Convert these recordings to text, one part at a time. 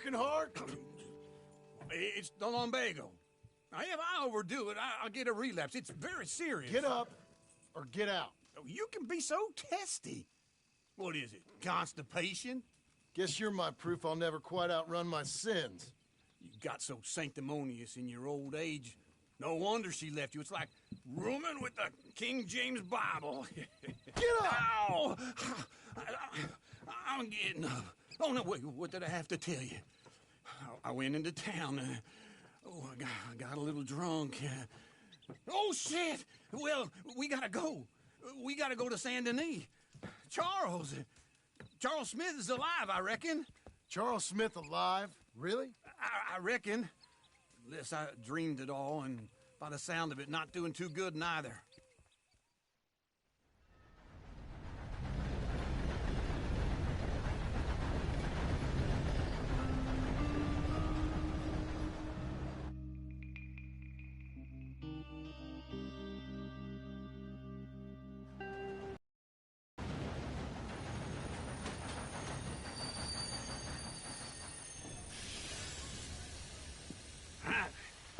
working hard? It's the lumbago. Now, if I overdo it, I'll get a relapse. It's very serious. Get up or get out. You can be so testy. What is it, constipation? Guess you're my proof I'll never quite outrun my sins. You got so sanctimonious in your old age. No wonder she left you. It's like rooming with the King James Bible. Get up! Ow! I'm getting up. Oh, no, wait, what did I have to tell you? I went into town. I got a little drunk. Oh, shit! Well, we gotta go. We gotta go to Saint Denis. Charles Smith is alive, I reckon. Charles Smith alive? Really? I reckon. Unless I dreamed it all, and by the sound of it, not doing too good neither.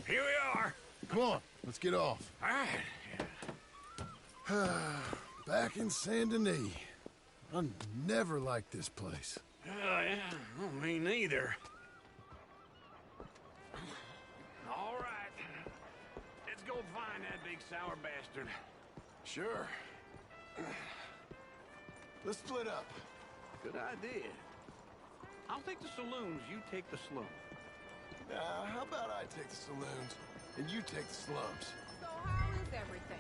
Here we are. Come on, let's get off. All right. Back in Saint Denis. I never liked this place. Yeah, well, me neither. All right. Let's go find that big sour bastard. Sure. Let's split up. Good idea. I'll take the saloons, you take the slums. How about I take the saloons, and you take the slums? So how is everything?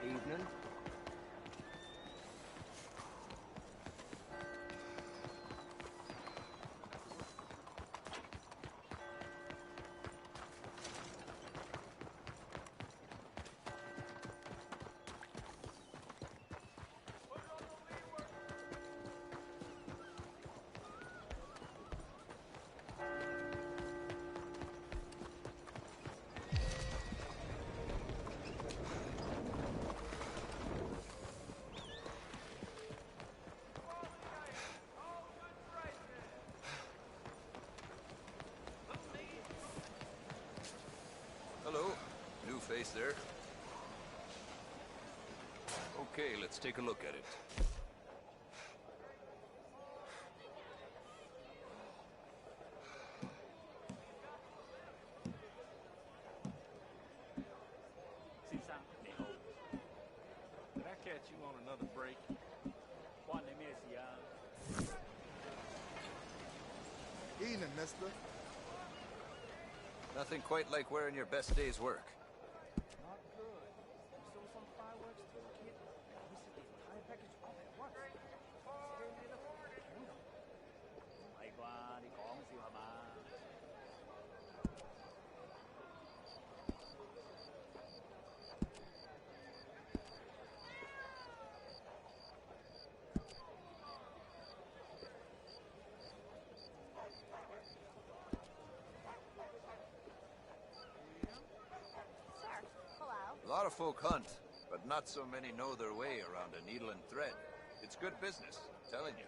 Evening. Hello. New face there. Okay, let's take a look at it. Did I catch you on another break? Evening, mister. Nothing quite like wearing your best day's work. Not good. You sold some fireworks too, kid? We said the entire package off at once. A lot of folk hunt, but not so many know their way around a needle and thread. It's good business, I'm telling you.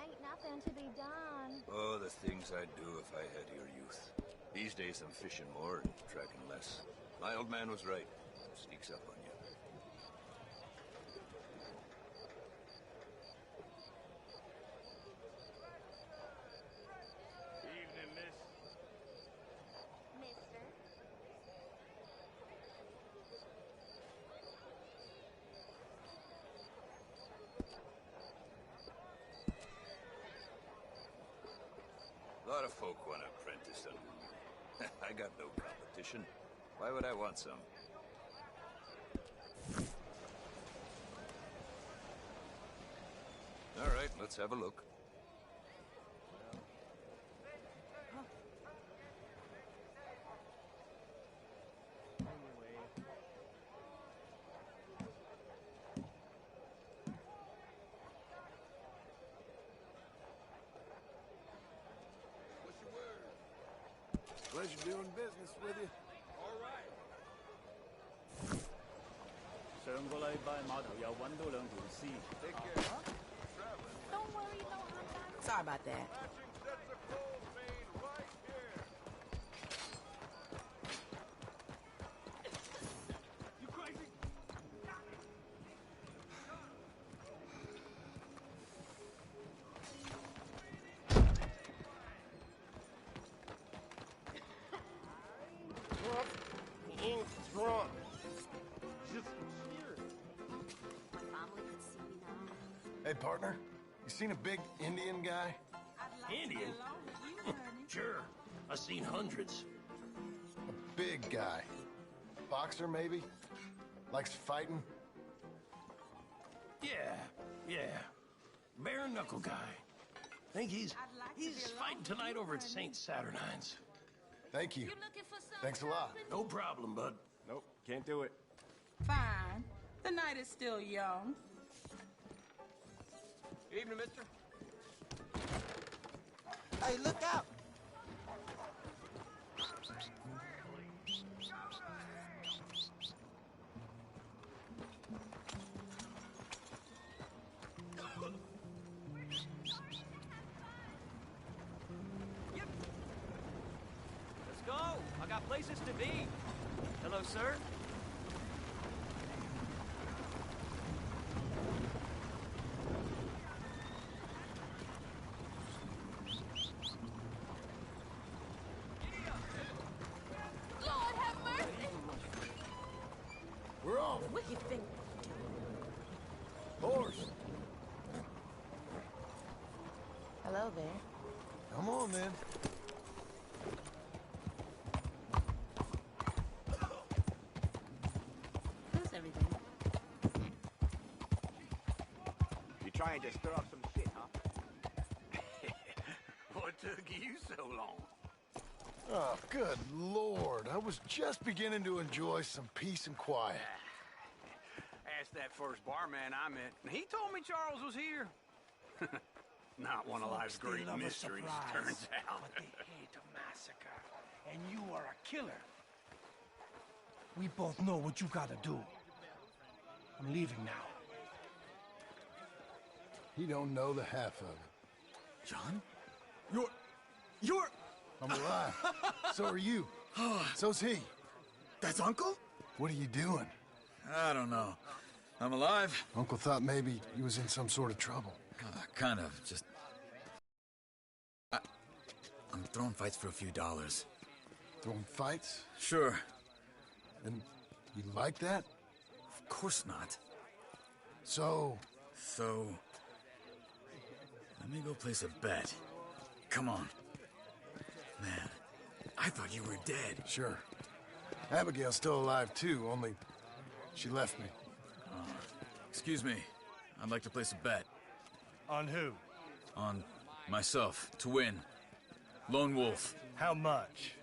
Ain't nothing to be done. Oh, the things I'd do if I had your youth. These days I'm fishing more and tracking less. My old man was right. It sneaks up on you. Evening, miss. Mister? A lot of folk want to apprentice, and I got no competition. Why would I want some? All right, let's have a look. Pleasure doing business with you. 上個禮拜碼頭又揾到兩條屍。Don't worry, no, I'm not. Sorry about that. You crazy? He ain't drunk. Just here. My family could see me now. Hey, partner. You seen a big Indian guy? Indian? Sure. I've seen hundreds. A big guy. Boxer, maybe? Likes fighting? Yeah. Bare knuckle guy. Think he's fighting tonight over at St. Saturnine's. Thank you. Thanks a lot. No problem, bud. Nope, can't do it. Fine. The night is still young. Evening, mister. Hey, look out! Let's go. I got places to be. Hello, sir. Lord have mercy! We're off. Wicked thing. Horse. Hello there. Come on, then. How's everything? You trying to stir up some shit, huh? What took you so long? Oh, good Lord. I was just beginning to enjoy some peace and quiet. Asked that first barman I met, and he told me Charles was here. Not one of life's great mysteries, turns out. But they hate a massacre. And you are a killer. We both know what you gotta do. I'm leaving now. He don't know the half of it. John? You're... I'm alive. So are you. So's he. That's Uncle? What are you doing? I don't know. I'm alive. Uncle thought maybe he was in some sort of trouble. Kind of, just... I'm throwing fights for a few dollars. Throwing fights? Sure. And you like that? Of course not. So, So... let me go place a bet. Come on. Man, I thought you were dead. sure. Abigail's still alive too, only she left me. Excuse me. I'd like to place a bet. On who? On myself, to win. Lone Wolf. How much?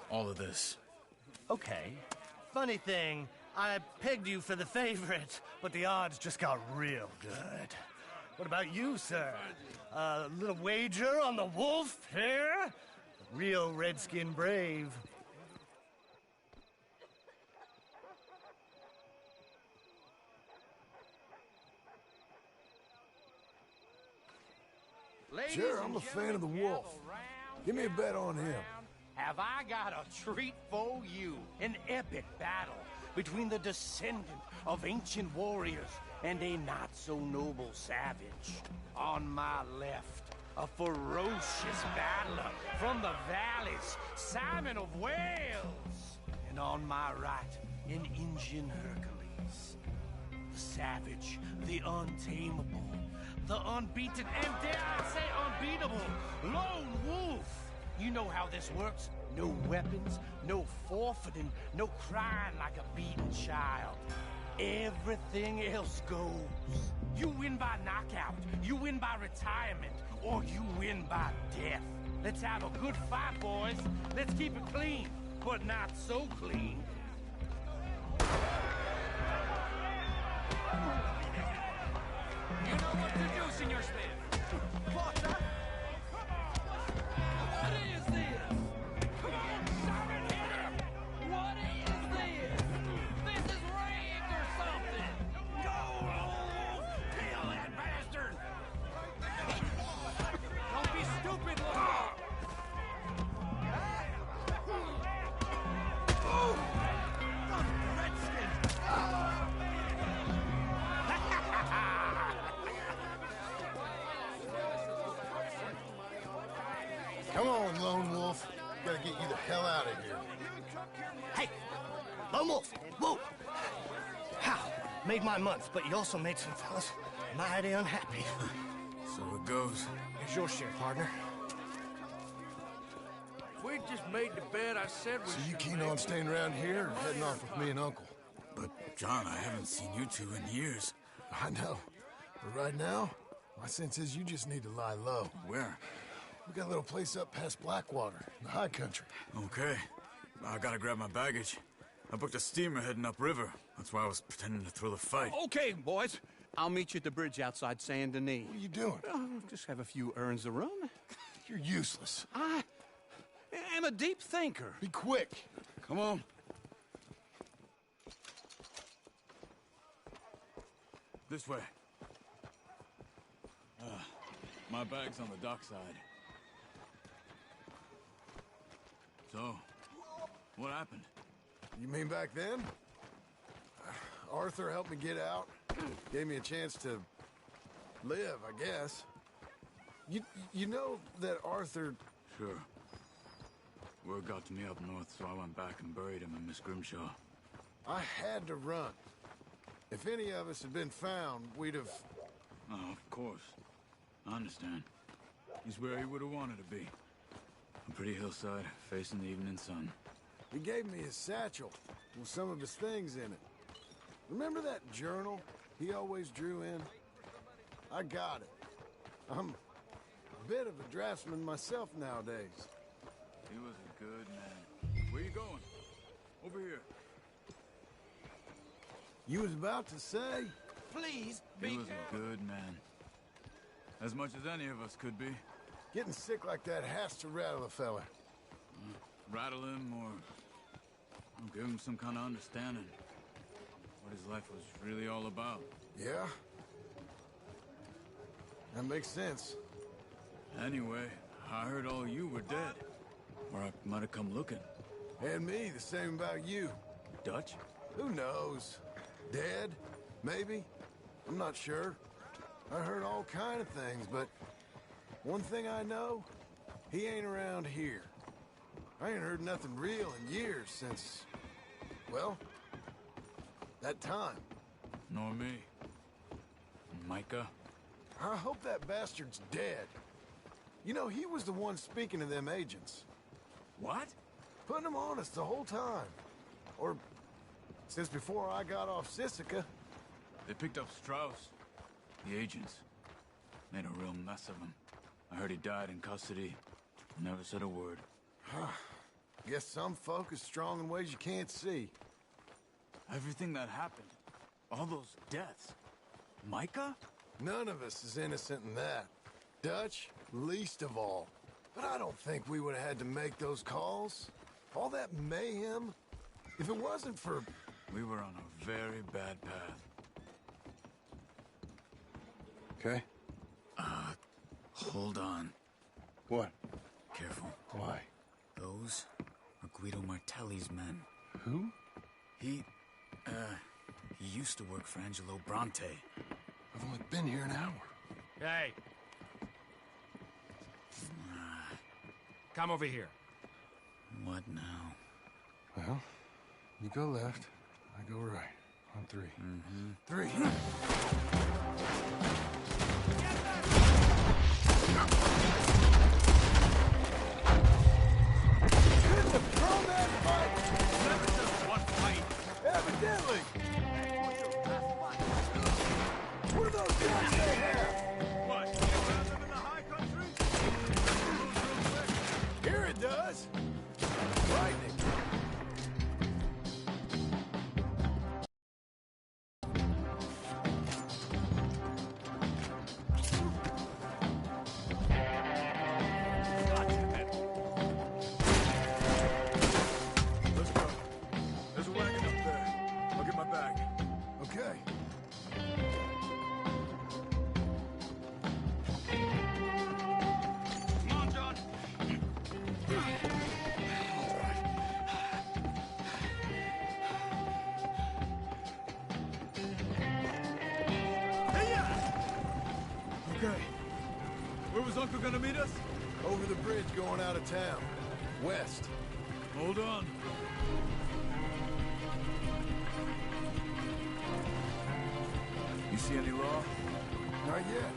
All of this. Okay. Funny thing, I pegged you for the favorite, but the odds just got real good. What about you, sir? A little wager on the wolf here? Real redskin brave. Sure, I'm a fan of the wolf. Give me a bet on him. Have I got a treat for you? An epic battle between the descendant of ancient warriors and a not-so-noble savage. On my left, a ferocious battler from the valleys, Simon of Wales. And on my right, an Indian Hercules. The savage, the untamable, the unbeaten, and dare I say unbeatable lone wolf. You know how this works. No weapons, no forfeiting, no crying like a beaten child. Everything else goes. You win by knockout, you win by retirement, or you win by death. Let's have a good fight, boys. Let's keep it clean, but not so clean. You know what to do, Senor Smith. What? What is this? Come on, shove it, hit him! What is this? This is rigged or something! Go, Wolf! Kill that bastard! Don't be stupid, Wolf! Come on, Lone Wolf. Gotta get you the hell out of here. Hey, Lone Wolf, whoa! How? Made my month, but you also made some fellas mighty unhappy. So it goes. Here's your share, partner. We just made the bed I said we So you should keen make. on staying around here or heading off with me and Uncle? But, John, I haven't seen you two in years. I know. But right now, my sense is you just need to lie low. Where? We got a little place up past Blackwater, in the high country. Okay. I gotta grab my baggage. I booked a steamer heading upriver. That's why I was pretending to throw the fight. Okay, boys. I'll meet you at the bridge outside Saint Denis. What are you doing? Just have a few errands to run. You're useless. I am a deep thinker. Be quick. Come on. This way. My bag's on the dockside. So, what happened? You mean back then? Arthur helped me get out. Gave me a chance to live, I guess. You know that Arthur... Sure. Word got to me up north, so I went back and buried him in Miss Grimshaw. I had to run. If any of us had been found, we'd have... Oh, of course. I understand. He's where he would have wanted to be. A pretty hillside, facing the evening sun. He gave me his satchel with some of his things in it. Remember that journal he always drew in? I got it. I'm a bit of a draftsman myself nowadays. He was a good man. Where you going? Over here. You was about to say? Please, He was a good man. As much as any of us could be. Getting sick like that has to rattle a fella. Rattle him or give him some kind of understanding. What his life was really all about. Yeah? That makes sense. Anyway, I heard all you were dead. Or I might have come looking. And me, the same about you. Dutch? Who knows? Dead? Maybe? I'm not sure. I heard all kind of things, but one thing I know, he ain't around here. I ain't heard nothing real in years since, well, that time. Nor me. Micah? I hope that bastard's dead. You know, he was the one speaking to them agents. What? Putting them on us the whole time. Or since before I got off Sisika. They picked up Strauss. The agents. Made a real mess of him. I heard he died in custody. Never said a word. Guess some folk is strong in ways you can't see. Everything that happened. All those deaths. Micah? None of us is innocent in that. Dutch, least of all. But I don't think we would have had to make those calls. All that mayhem. If it wasn't for... We were on a very bad path. Okay. Hold on. What? Careful. Why? Those are Guido Martelli's men. Who? He used to work for Angelo Bronte. I've only been here an hour. Hey. Come over here. What now? Well, you go left, I go right. On three. Three. Get back! Okay. Where was Uncle gonna meet us? Over the bridge going out of town. West. Hold on. You see any law? Not yet.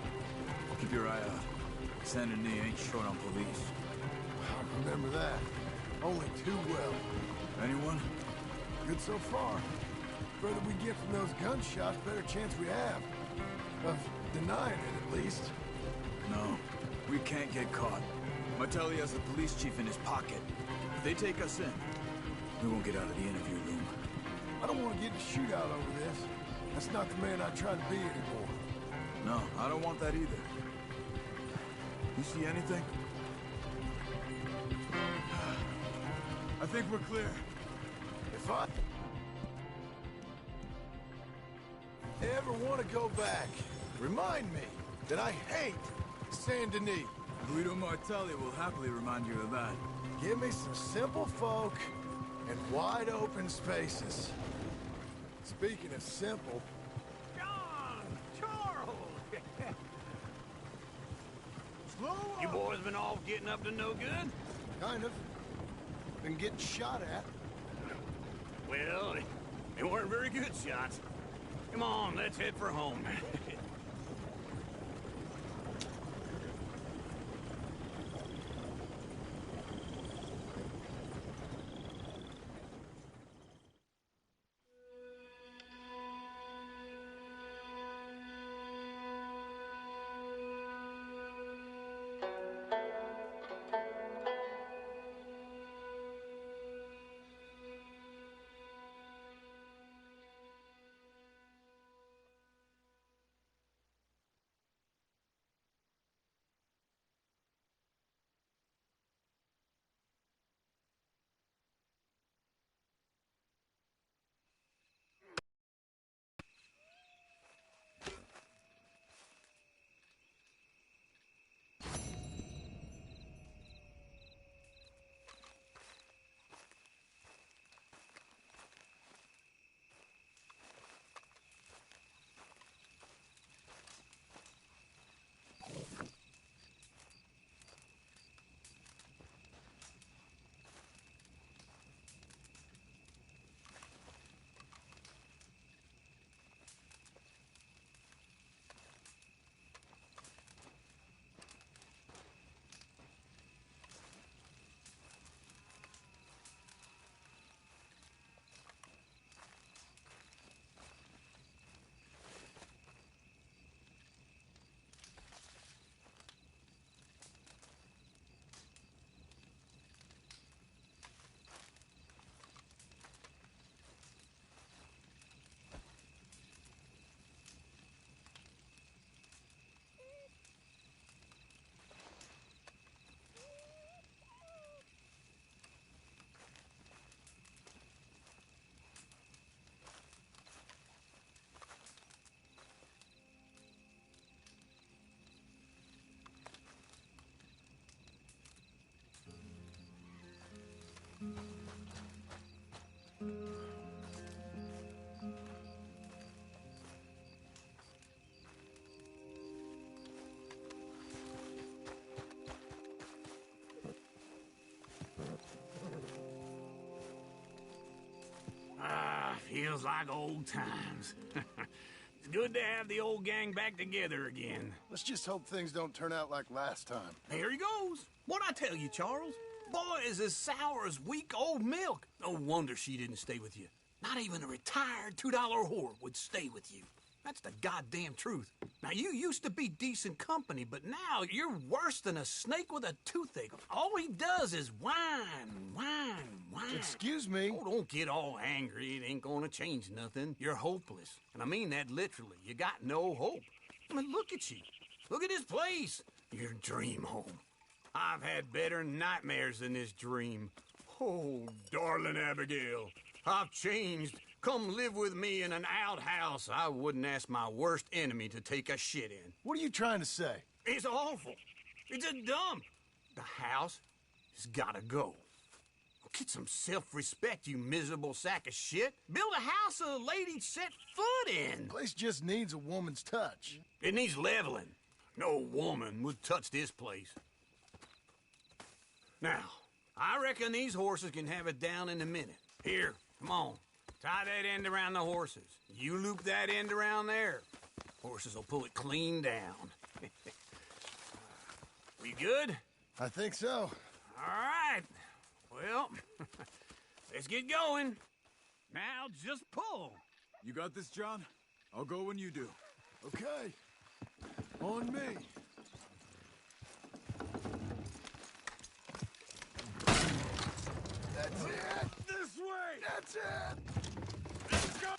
Keep your eye out. Saint Denis ain't short on police. I remember that. Only too well. Anyone? Good so far. Further we get from those gunshots, better chance we have. Of denying it, at least. No. We can't get caught. Martelli has the police chief in his pocket. If they take us in, we won't get out of the interview room. I don't want to get in a shootout over this. That's not the man I try to be anymore. No, I don't want that either. You see anything? I think we're clear. If I ever want to go back, remind me that I hate Saint Denis. Guido Martelli will happily remind you of that. Give me some simple folk and wide open spaces. Speaking of simple... John! Charles! Slow You up. boys been off getting up to no good? Kind of. Been getting shot at. Well, they weren't very good shots. Come on, let's head for home. Feels like old times. It's good to have the old gang back together again. Let's just hope things don't turn out like last time. There he goes. What'd I tell you, Charles? Boy is as sour as weak old milk. No wonder she didn't stay with you. Not even a retired $2 whore would stay with you. That's the goddamn truth. Now, you used to be decent company, but now you're worse than a snake with a toothache. All he does is whine, whine, whine. Excuse me? Oh, don't get all angry. It ain't gonna change nothing. You're hopeless. And I mean that literally. You got no hope. I mean, look at you. Look at this place. Your dream home. I've had better nightmares than this dream. Oh, darling Abigail, I've changed. Come live with me in an outhouse I wouldn't ask my worst enemy to take a shit in. What are you trying to say? It's awful. It's a dump. The house has gotta go. Get some self-respect, you miserable sack of shit. Build a house a lady'd set foot in. The place just needs a woman's touch. It needs leveling. No woman would touch this place. Now, I reckon these horses can have it down in a minute. Here, come on. Tie that end around the horses. You loop that end around there. Horses will pull it clean down. We good? I think so. All right. Well, let's get going. Now just pull. You got this, John? I'll go when you do. Okay. On me. That's it! This way! That's it! Let's go!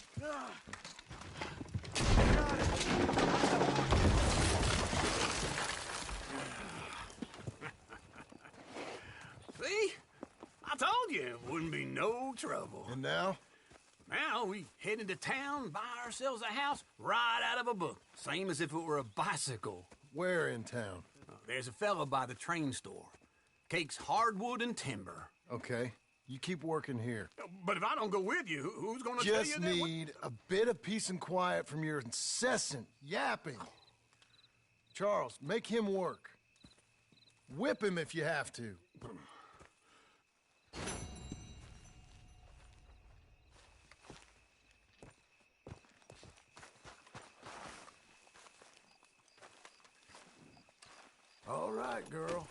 See? I told you it wouldn't be no trouble. And now? Now we head into town, buy ourselves a house right out of a book. Same as if it were a bicycle. Where in town? There's a fella by the train store. Cakes hardwood and timber. Okay. You keep working here. But if I don't go with you, who's gonna tell you Just that? need a bit of peace and quiet from your incessant yapping. Charles, make him work. Whip him if you have to. All right, girl.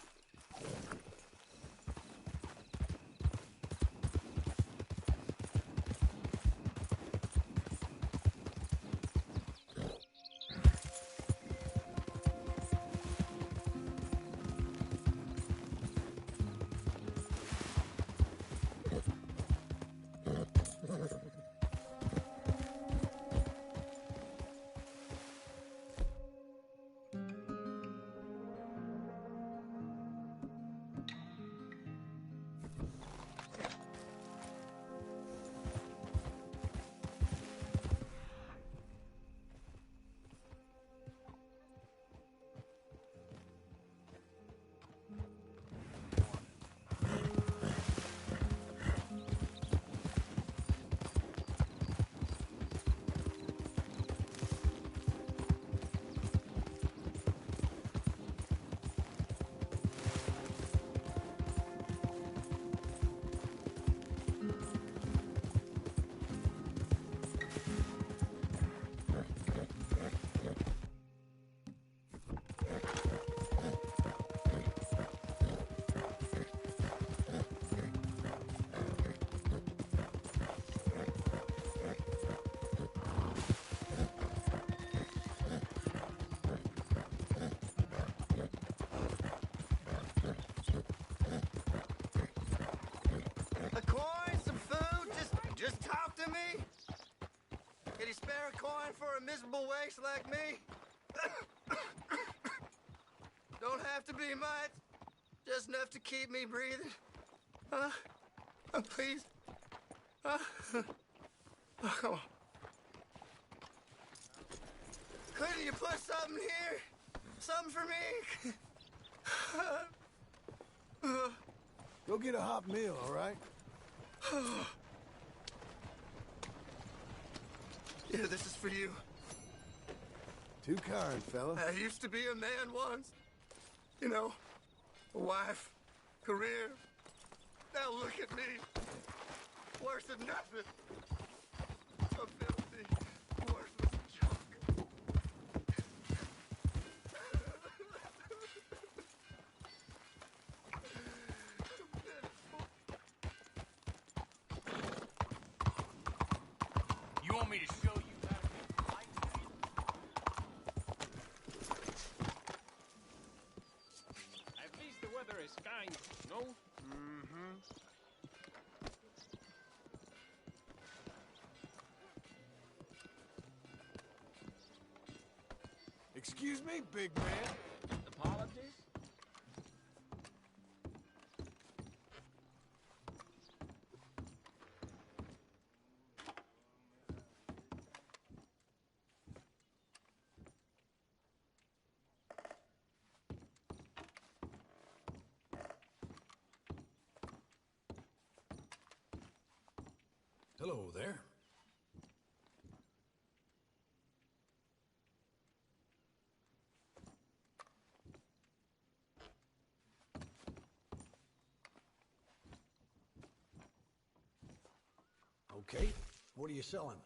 A coin, some food, just talk to me. Can you spare a coin for a miserable waste like me? Don't have to be much, just enough to keep me breathing. Huh? Please. Huh? Oh, come on. Couldn't you put something here? Something for me? Go get a hot meal, all right? Yeah, this is for you. Too kind, fella. I used to be a man once. You know, a wife, career. Now look at me. Worse than nothing. A filthy, worthless junk. You want me to show you how to make light? At least the weather is kind, no? Mm-hmm. Excuse me, big man. Apologies? Hello there. Okay, what are you selling?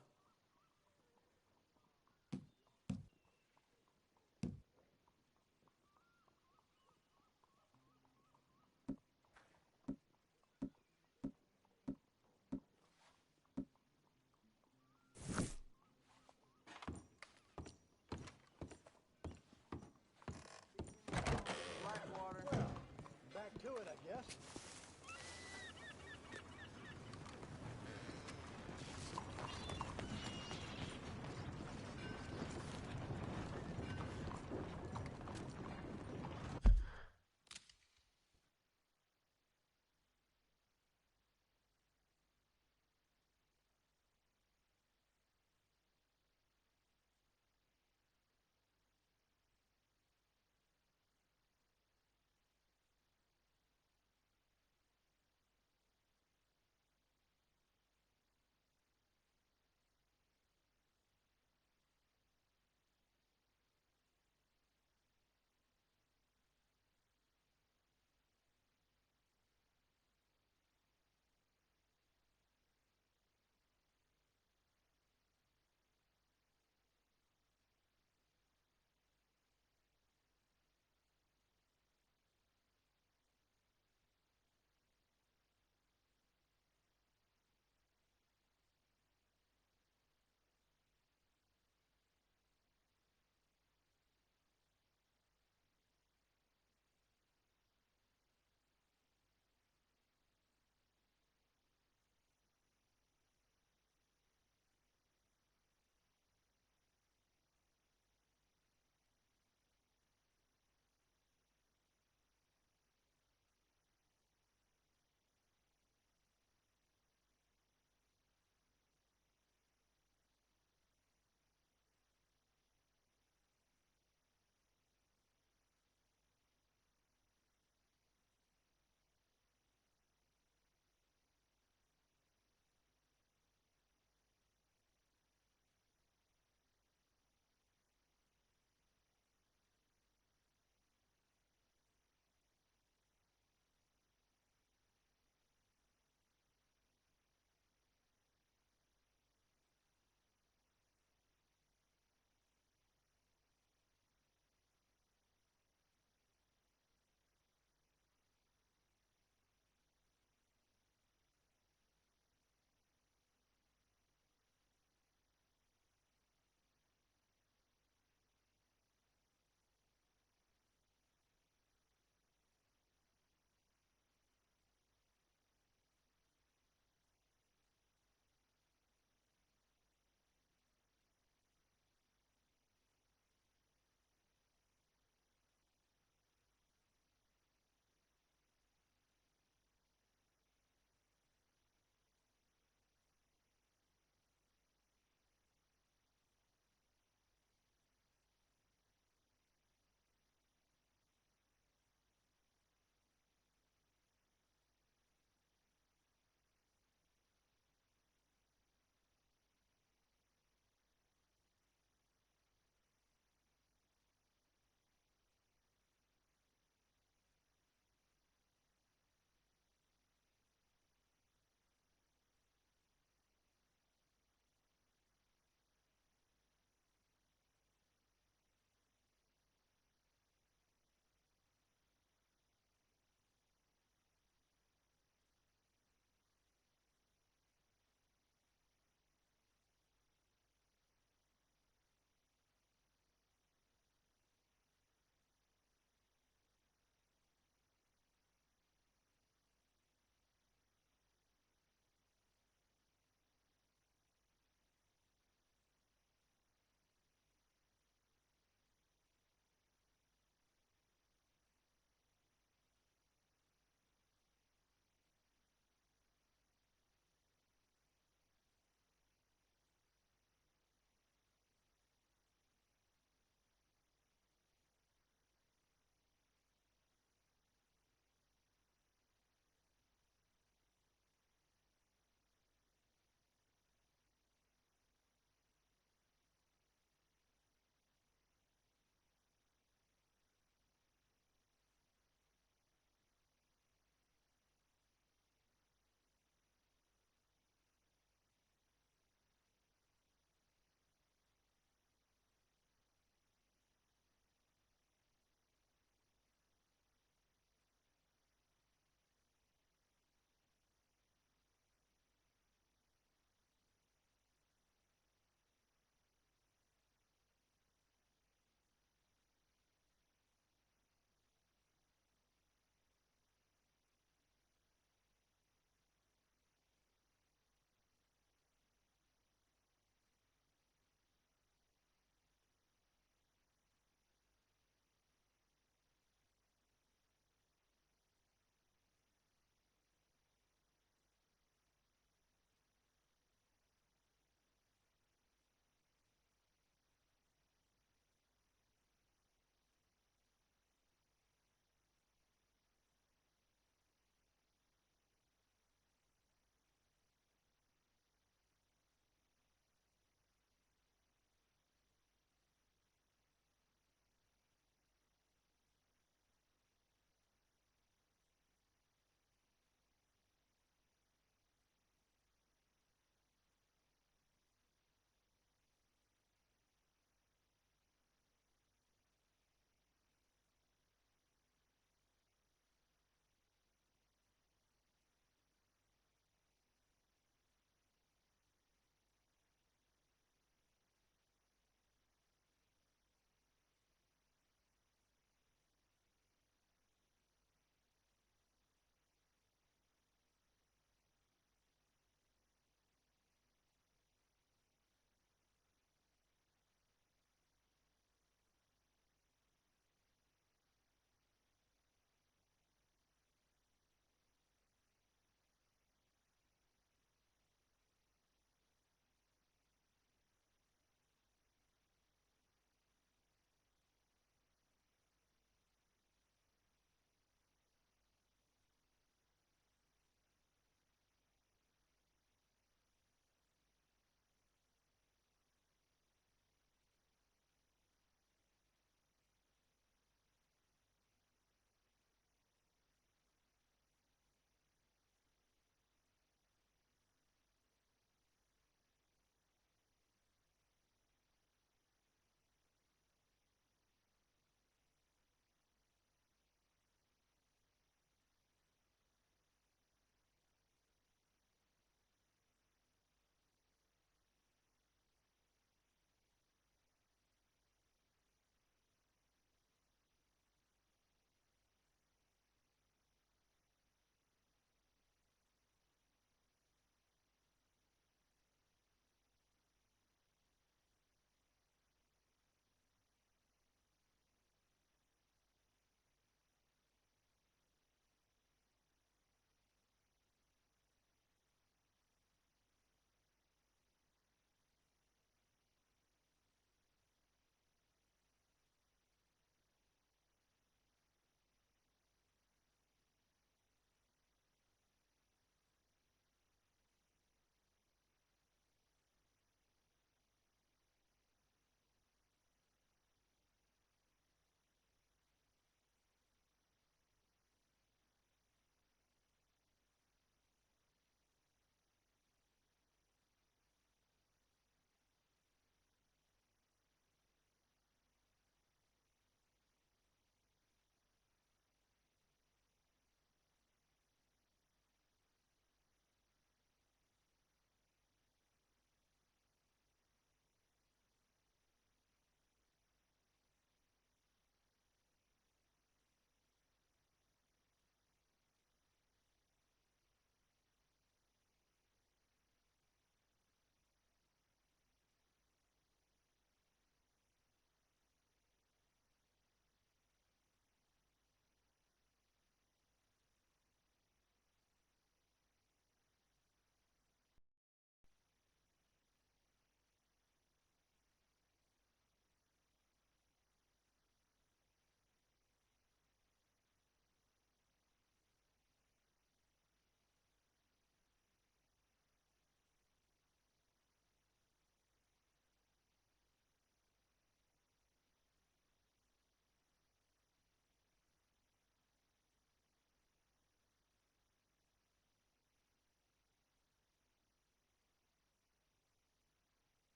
Back to it, I guess.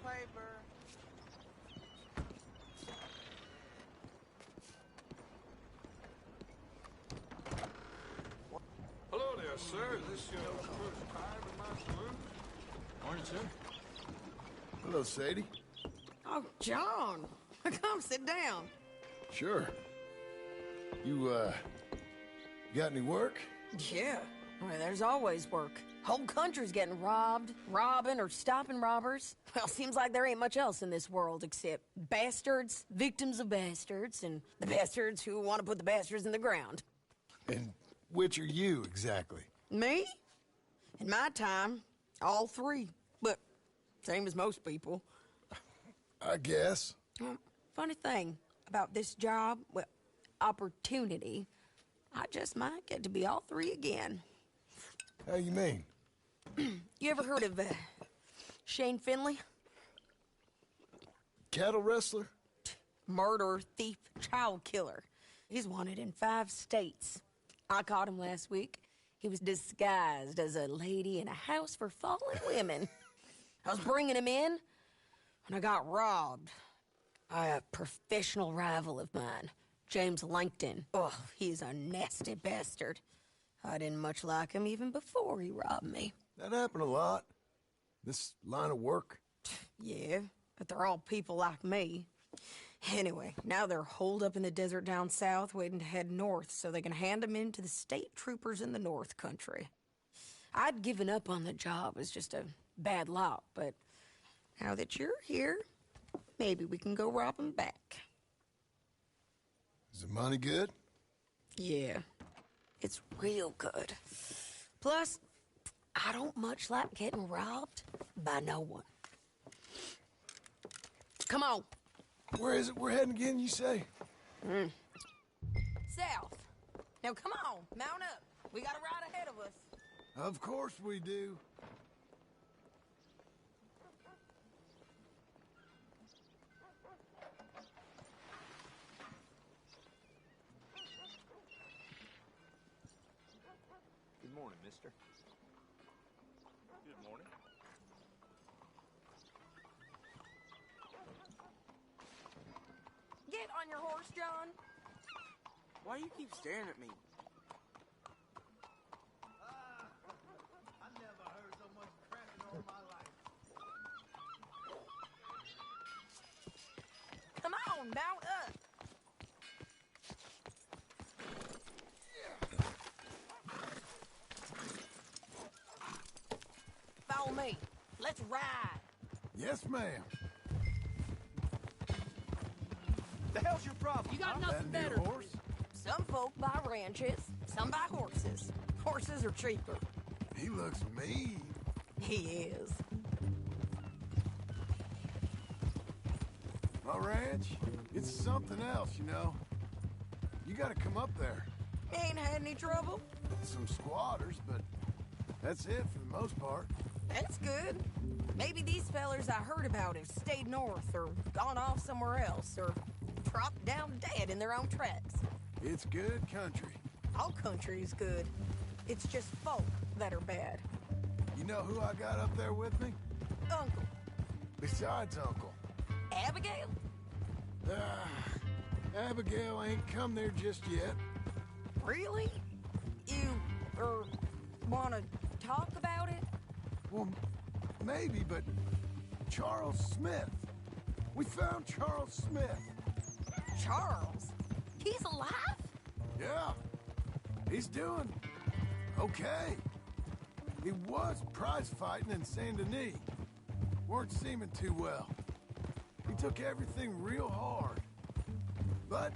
paper. Hello there, sir. Is this your first time in my saloon? Morning, sir. Hello, Sadie. Oh, John. Come sit down. Sure. You, got any work? Yeah. Well, there's always work. Whole country's getting robbed, robbing, or stopping robbers. Well, seems like there ain't much else in this world except bastards, victims of bastards, and the bastards who want to put the bastards in the ground. And which are you, exactly? Me? In my time, all three. But same as most people. I guess. Funny thing about this job, well, opportunity, I just might get to be all three again. How you mean? You ever heard of Shane Finley? Cattle wrestler? Murderer, thief, child killer. He's wanted in 5 states. I caught him last week. He was disguised as a lady in a house for fallen women. I was bringing him in, and I got robbed by a professional rival of mine, James Langton. Oh, he's a nasty bastard. I didn't much like him even before he robbed me. That happened a lot. This line of work. Yeah, but they're all people like me. Anyway, now they're holed up in the desert down south waiting to head north so they can hand them in to the state troopers in the north country. I'd given up on the job as just a bad lot, but now that you're here, maybe we can go rob them back. Is the money good? Yeah, it's real good. Plus, I don't much like getting robbed by no one. Come on. Where is it we're heading again, you say? South. Now come on, mount up. We got a ride ahead of us. Of course we do. Good morning, mister. Good morning. Get on your horse, John. Why do you keep staring at me? I never heard so much cracking all my life. Come on, mount up. Follow me. Let's ride. Yes, ma'am. The hell's your problem? You got That nothing new better. horse? Some folk buy ranches, some buy horses. Horses are cheaper. He looks mean. He is. My ranch, it's something else, you know. You gotta come up there. Ain't had any trouble. Some squatters, but that's it for the most part. That's good. Maybe these fellers I heard about have stayed north or gone off somewhere else or dropped down dead in their own tracks. It's good country. All country is good. It's just folk that are bad. You know who I got up there with me? Uncle. Besides Uncle. Abigail? Abigail ain't come there just yet. Really? You, wanna talk about it? Well, maybe, but Charles Smith. We found Charles Smith. Charles? He's alive? Yeah. He's doing okay. He was prize fighting in Saint Denis. Weren't seeming too well. He took everything real hard. But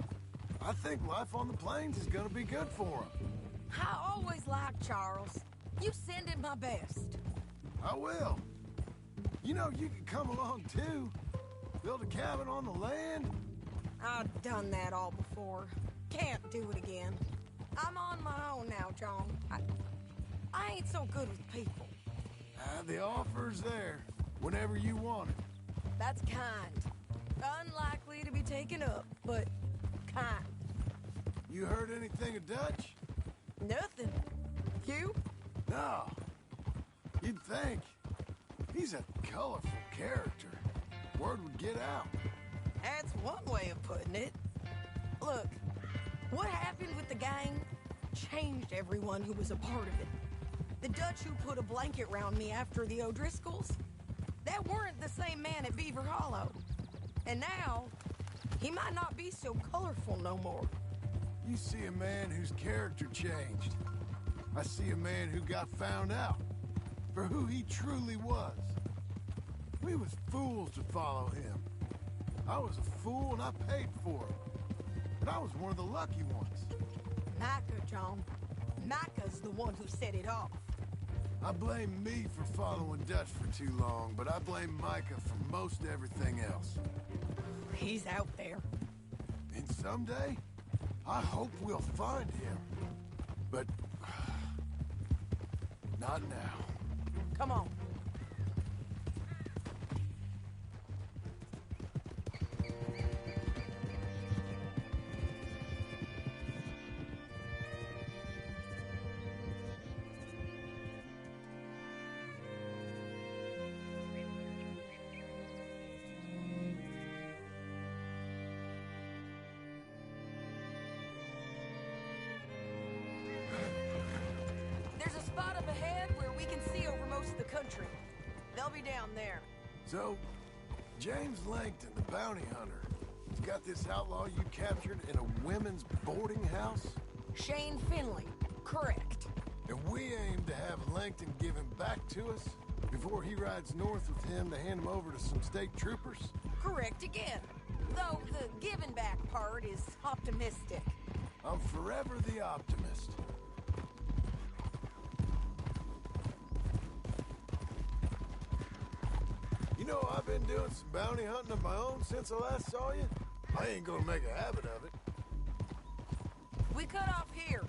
I think life on the plains is gonna be good for him. I always liked Charles. You send him my best. I will. You know, you can come along too. Build a cabin on the land. I've done that all before. Can't do it again. I'm on my own now, John. I ain't so good with people. The offer's there whenever you want it. That's kind. Unlikely to be taken up, but kind. You heard anything of Dutch? Nothing. You? No. You'd think. He's a colorful character. word would get out. That's one way of putting it. Look, what happened with the gang changed everyone who was a part of it. The Dutch who put a blanket round me after the O'Driscolls, that weren't the same man at Beaver Hollow. And now, he might not be so colorful no more. You see a man whose character changed. I see a man who got found out for who he truly was. We was fools to follow him. I was a fool and I paid for it. But I was one of the lucky ones. Micah, John. Micah's the one who set it off. I blame me for following Dutch for too long, but I blame Micah for most everything else. He's out there. And someday, I hope we'll find him. But not now. Come on. There's a spot up ahead where we can see over most of the country. They'll be down there. So, James Langton, the bounty hunter, has got this outlaw you captured in a women's boarding house? Shane Finley. Correct. And we aim to have Langton give him back to us before he rides north with him to hand him over to some state troopers? Correct again. Though the giving back part is optimistic. I'm forever the optimist. You know, I've been doing some bounty hunting of my own since I last saw you. I ain't gonna make a habit of it. We cut off here.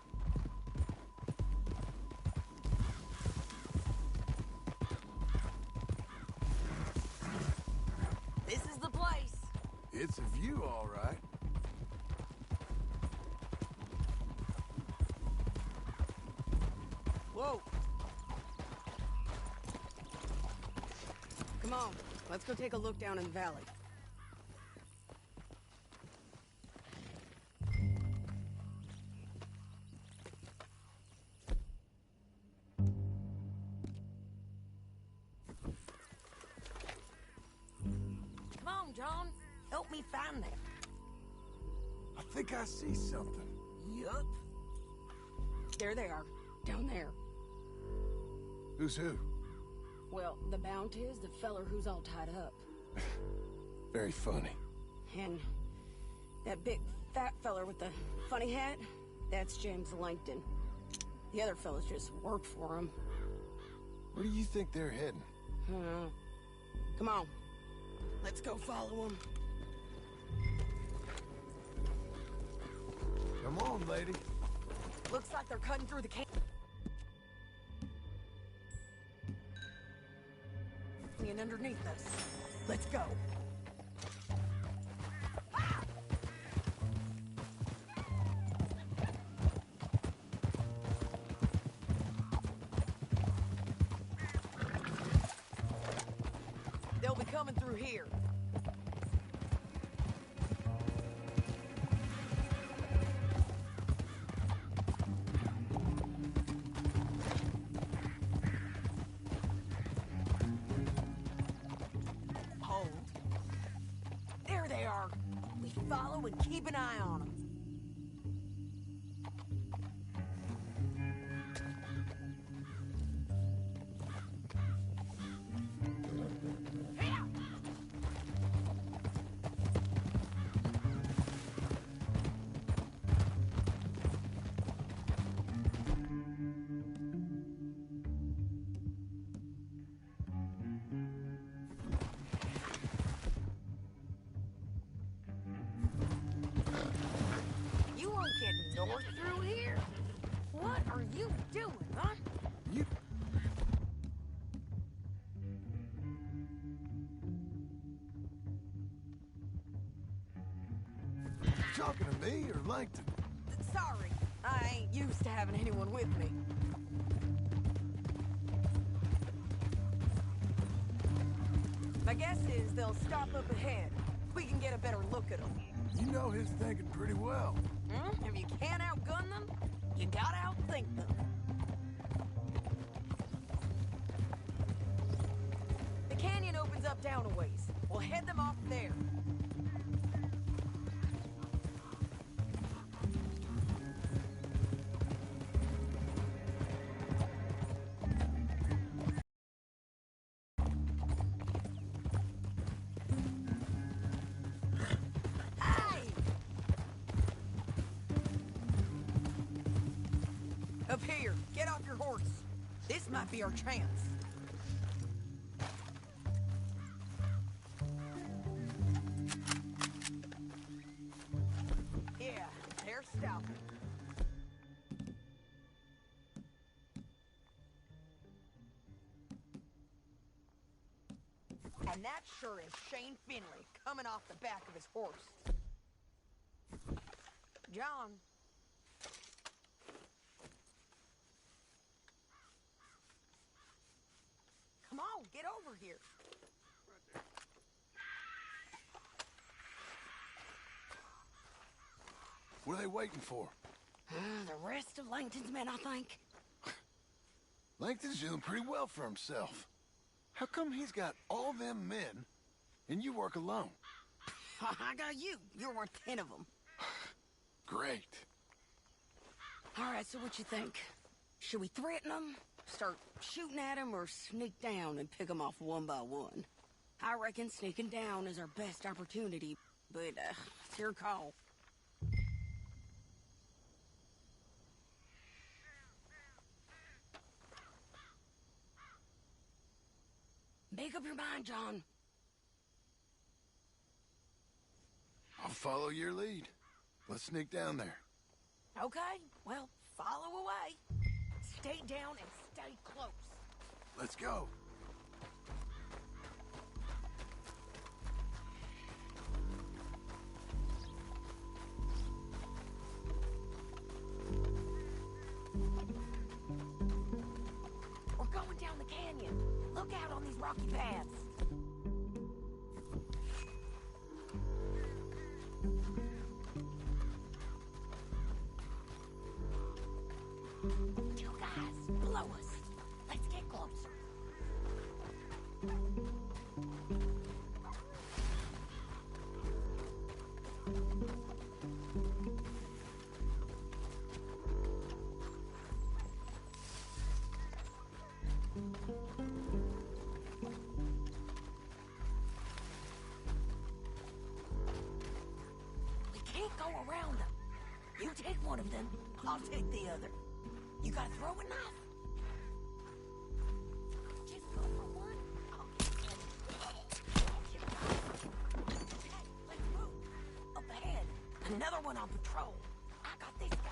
This is the place. It's a view, all right. Whoa. Come on, let's go take a look down in the valley. Come on, John. Help me find them. I think I see something. Yup. There they are, down there. Who's who? Well, the Bounty is the feller who's all tied up. Very funny. And that big fat feller with the funny hat, that's James Langton. The other fellas just work for him. Where do you think they're heading? Come on. Let's go follow them. Come on, lady. Looks like they're cutting through the camp. And underneath us. Let's go. They'll be coming through here. Hold. There they are. We follow and keep an eye on them. You won't get north through here? What are you doing, huh? You... Talking to me or Langton? Sorry, I ain't used to having anyone with me. My guess is they'll stop up ahead. We can get a better look at them. You know his thinking pretty well. If you can't outgun them, you gotta outthink them. The canyon opens up down a ways. We'll head them off there. Up here, get off your horse. This might be our chance. Yeah, they're stopping. And that sure is Shane Finley coming off the back of his horse. John. Come on, get over here. What are they waiting for? The rest of Langton's men, I think. Langton's doing pretty well for himself. How come he's got all them men, and you work alone? I got you. You're worth 10 of them. Great. All right, so what you think? Should we threaten them, start shooting at them, or sneak down and pick them off one by one? I reckon sneaking down is our best opportunity, but it's your call. Make up your mind, John. I'll follow your lead. Let's sneak down there. Okay, well, follow away. Stay down and stay close. Let's go. We're going down the canyon. Look out on these rocky paths. You guys, below us. Let's get closer. We can't go around them. You take one of them, I'll take the other. You got a throwing knife? Just go for one. Hey, let's move. Up ahead. Another one on patrol. I got this guy.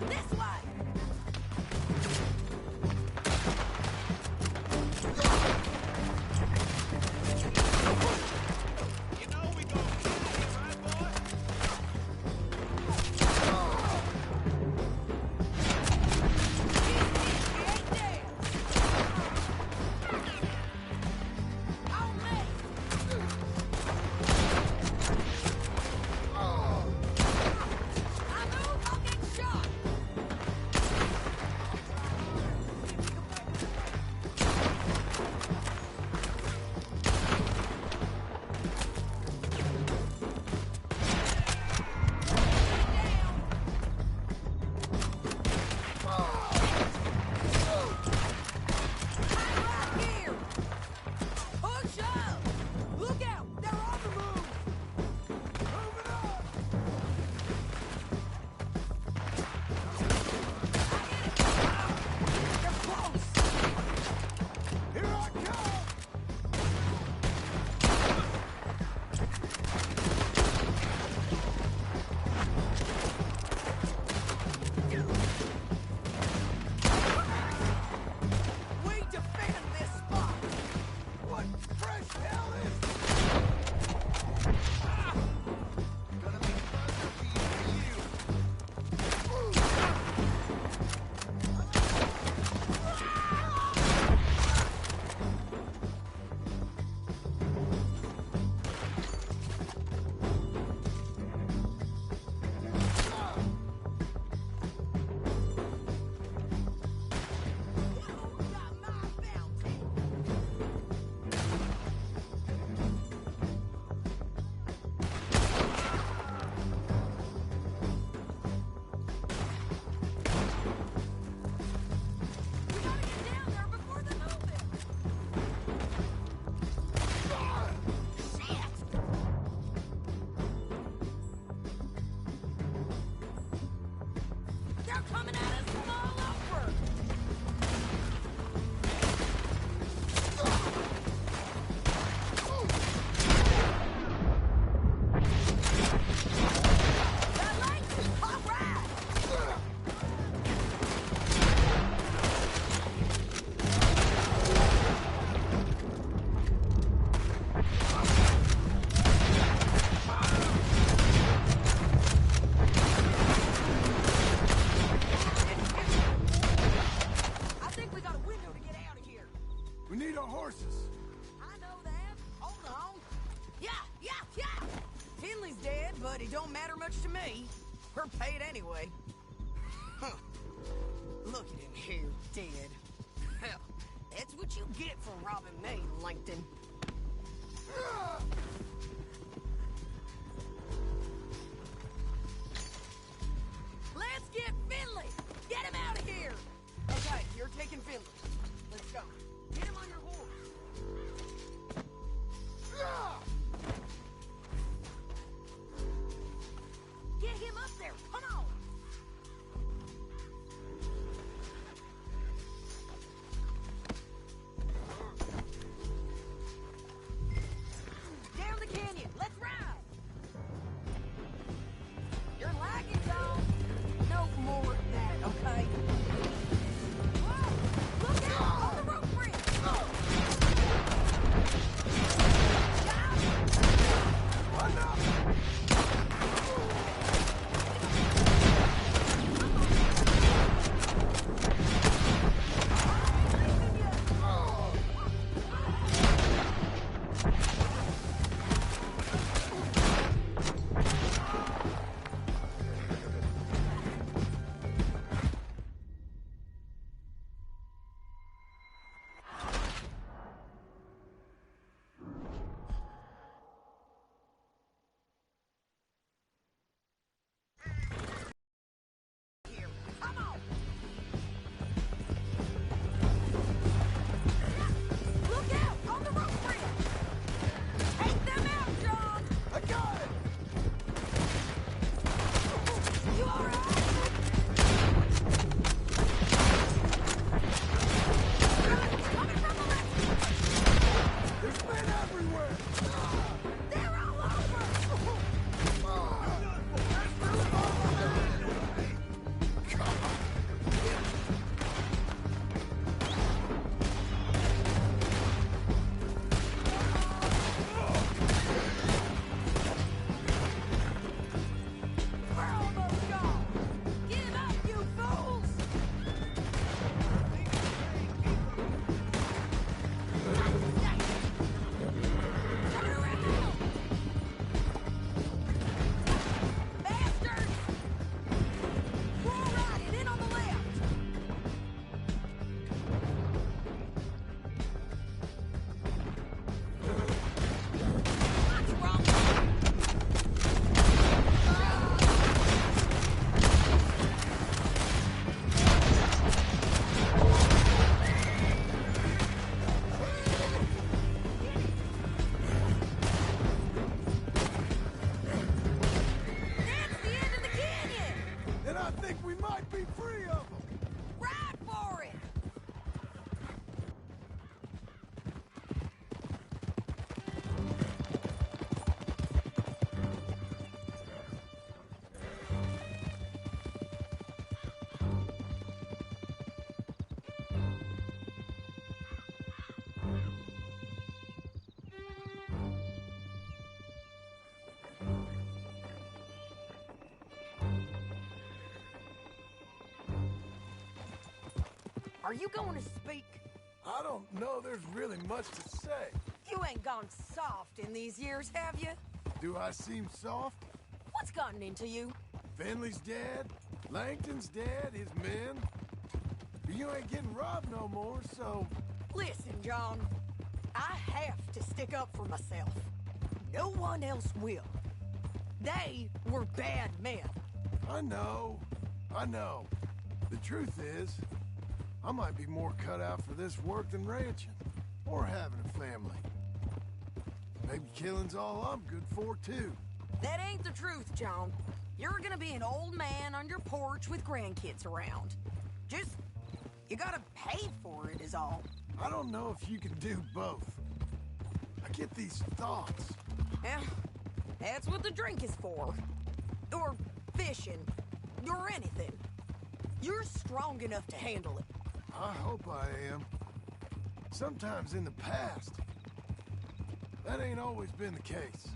This way! You know we gonna get out of here, right, boy? but it don't matter much to me. We're paid anyway. Huh. Look at him here, dead. Hell, that's what you get for robbing me, Langton. Let's get Finley! Get him out of here! Okay, you're taking Finley. Let's go. Get him on your horse. Get him up there! Come on! Down the canyon! Let's ride! You're lagging, Tom. No more of that, okay? Whoa! Look out! On the rope bridge! Are you going to speak? I don't know there's really much to say. You ain't gone soft in these years, have you? Do I seem soft? What's gotten into you? Finley's dead, Langton's dead, his men. But you ain't getting robbed no more, so... Listen, John. I have to stick up for myself. No one else will. They were bad men. I know. The truth is, I might be more cut out for this work than ranching, or having a family. Maybe killing's all I'm good for, too. That ain't the truth, John. You're gonna be an old man on your porch with grandkids around. Just, you gotta pay for it is all. I don't know if you can do both. I get these thoughts. Yeah, that's what the drink is for. Or fishing, or anything. You're strong enough to handle it. I hope I am. Sometimes in the past, that ain't always been the case.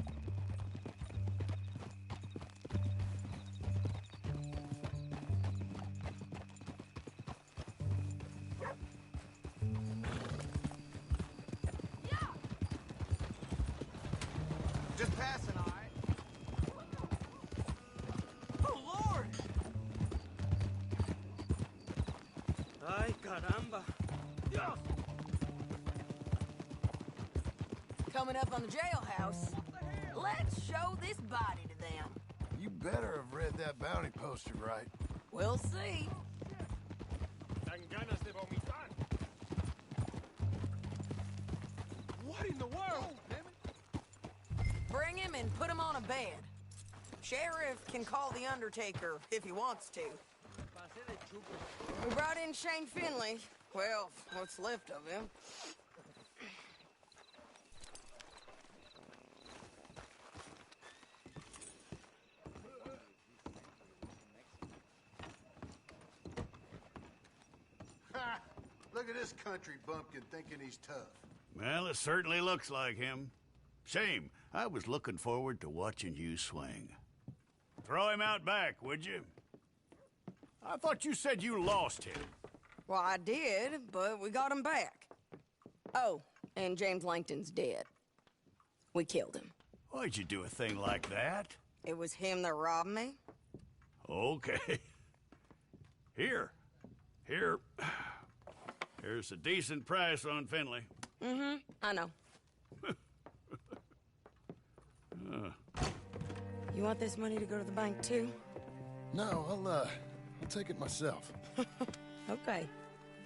Just passing, all right? Oh, Lord! Ay, caramba. Dios! Coming up on the jailhouse. Let's show this body to them. You better have read that bounty poster right. We'll see. Dan ganas de vomitar. What in the world? Bring him and put him on a bed. Sheriff can call the Undertaker if he wants to. We brought in Shane Finley. Well, what's left of him. Ha! Look at this country bumpkin thinking he's tough. Well, it certainly looks like him. Shame. I was looking forward to watching you swing. Throw him out back, would you? I thought you said you lost him. Well, I did, but we got him back. Oh, and James Langton's dead. We killed him. Why'd you do a thing like that? It was him that robbed me. Okay. Here's a decent price on Finley. Mm-hmm, I know. You want this money to go to the bank, too? No, I'll take it myself. Okay,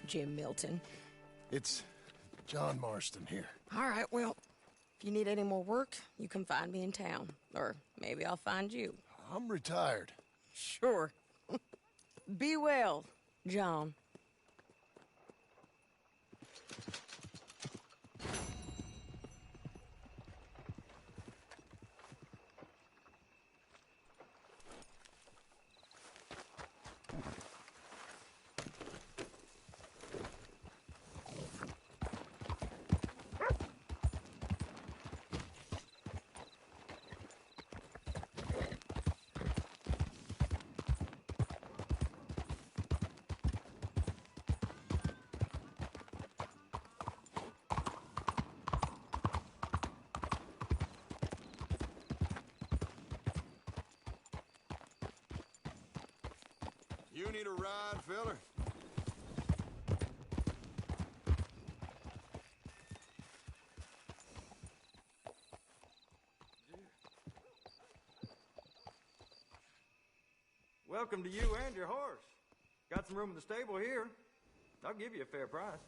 Jim Milton. It's John Marston here. All right, well, if you need any more work, you can find me in town. Or maybe I'll find you. I'm retired. Sure. Be well, John. You need a ride, fella? Welcome to you and your horse. Got some room in the stable here. I'll give you a fair price.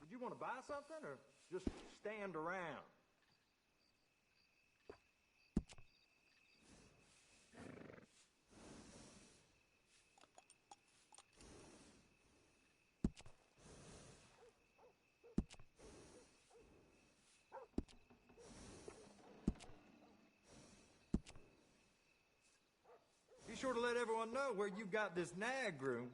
Did you want to buy something or just stand around? sure to let everyone know where you got this nag groomed.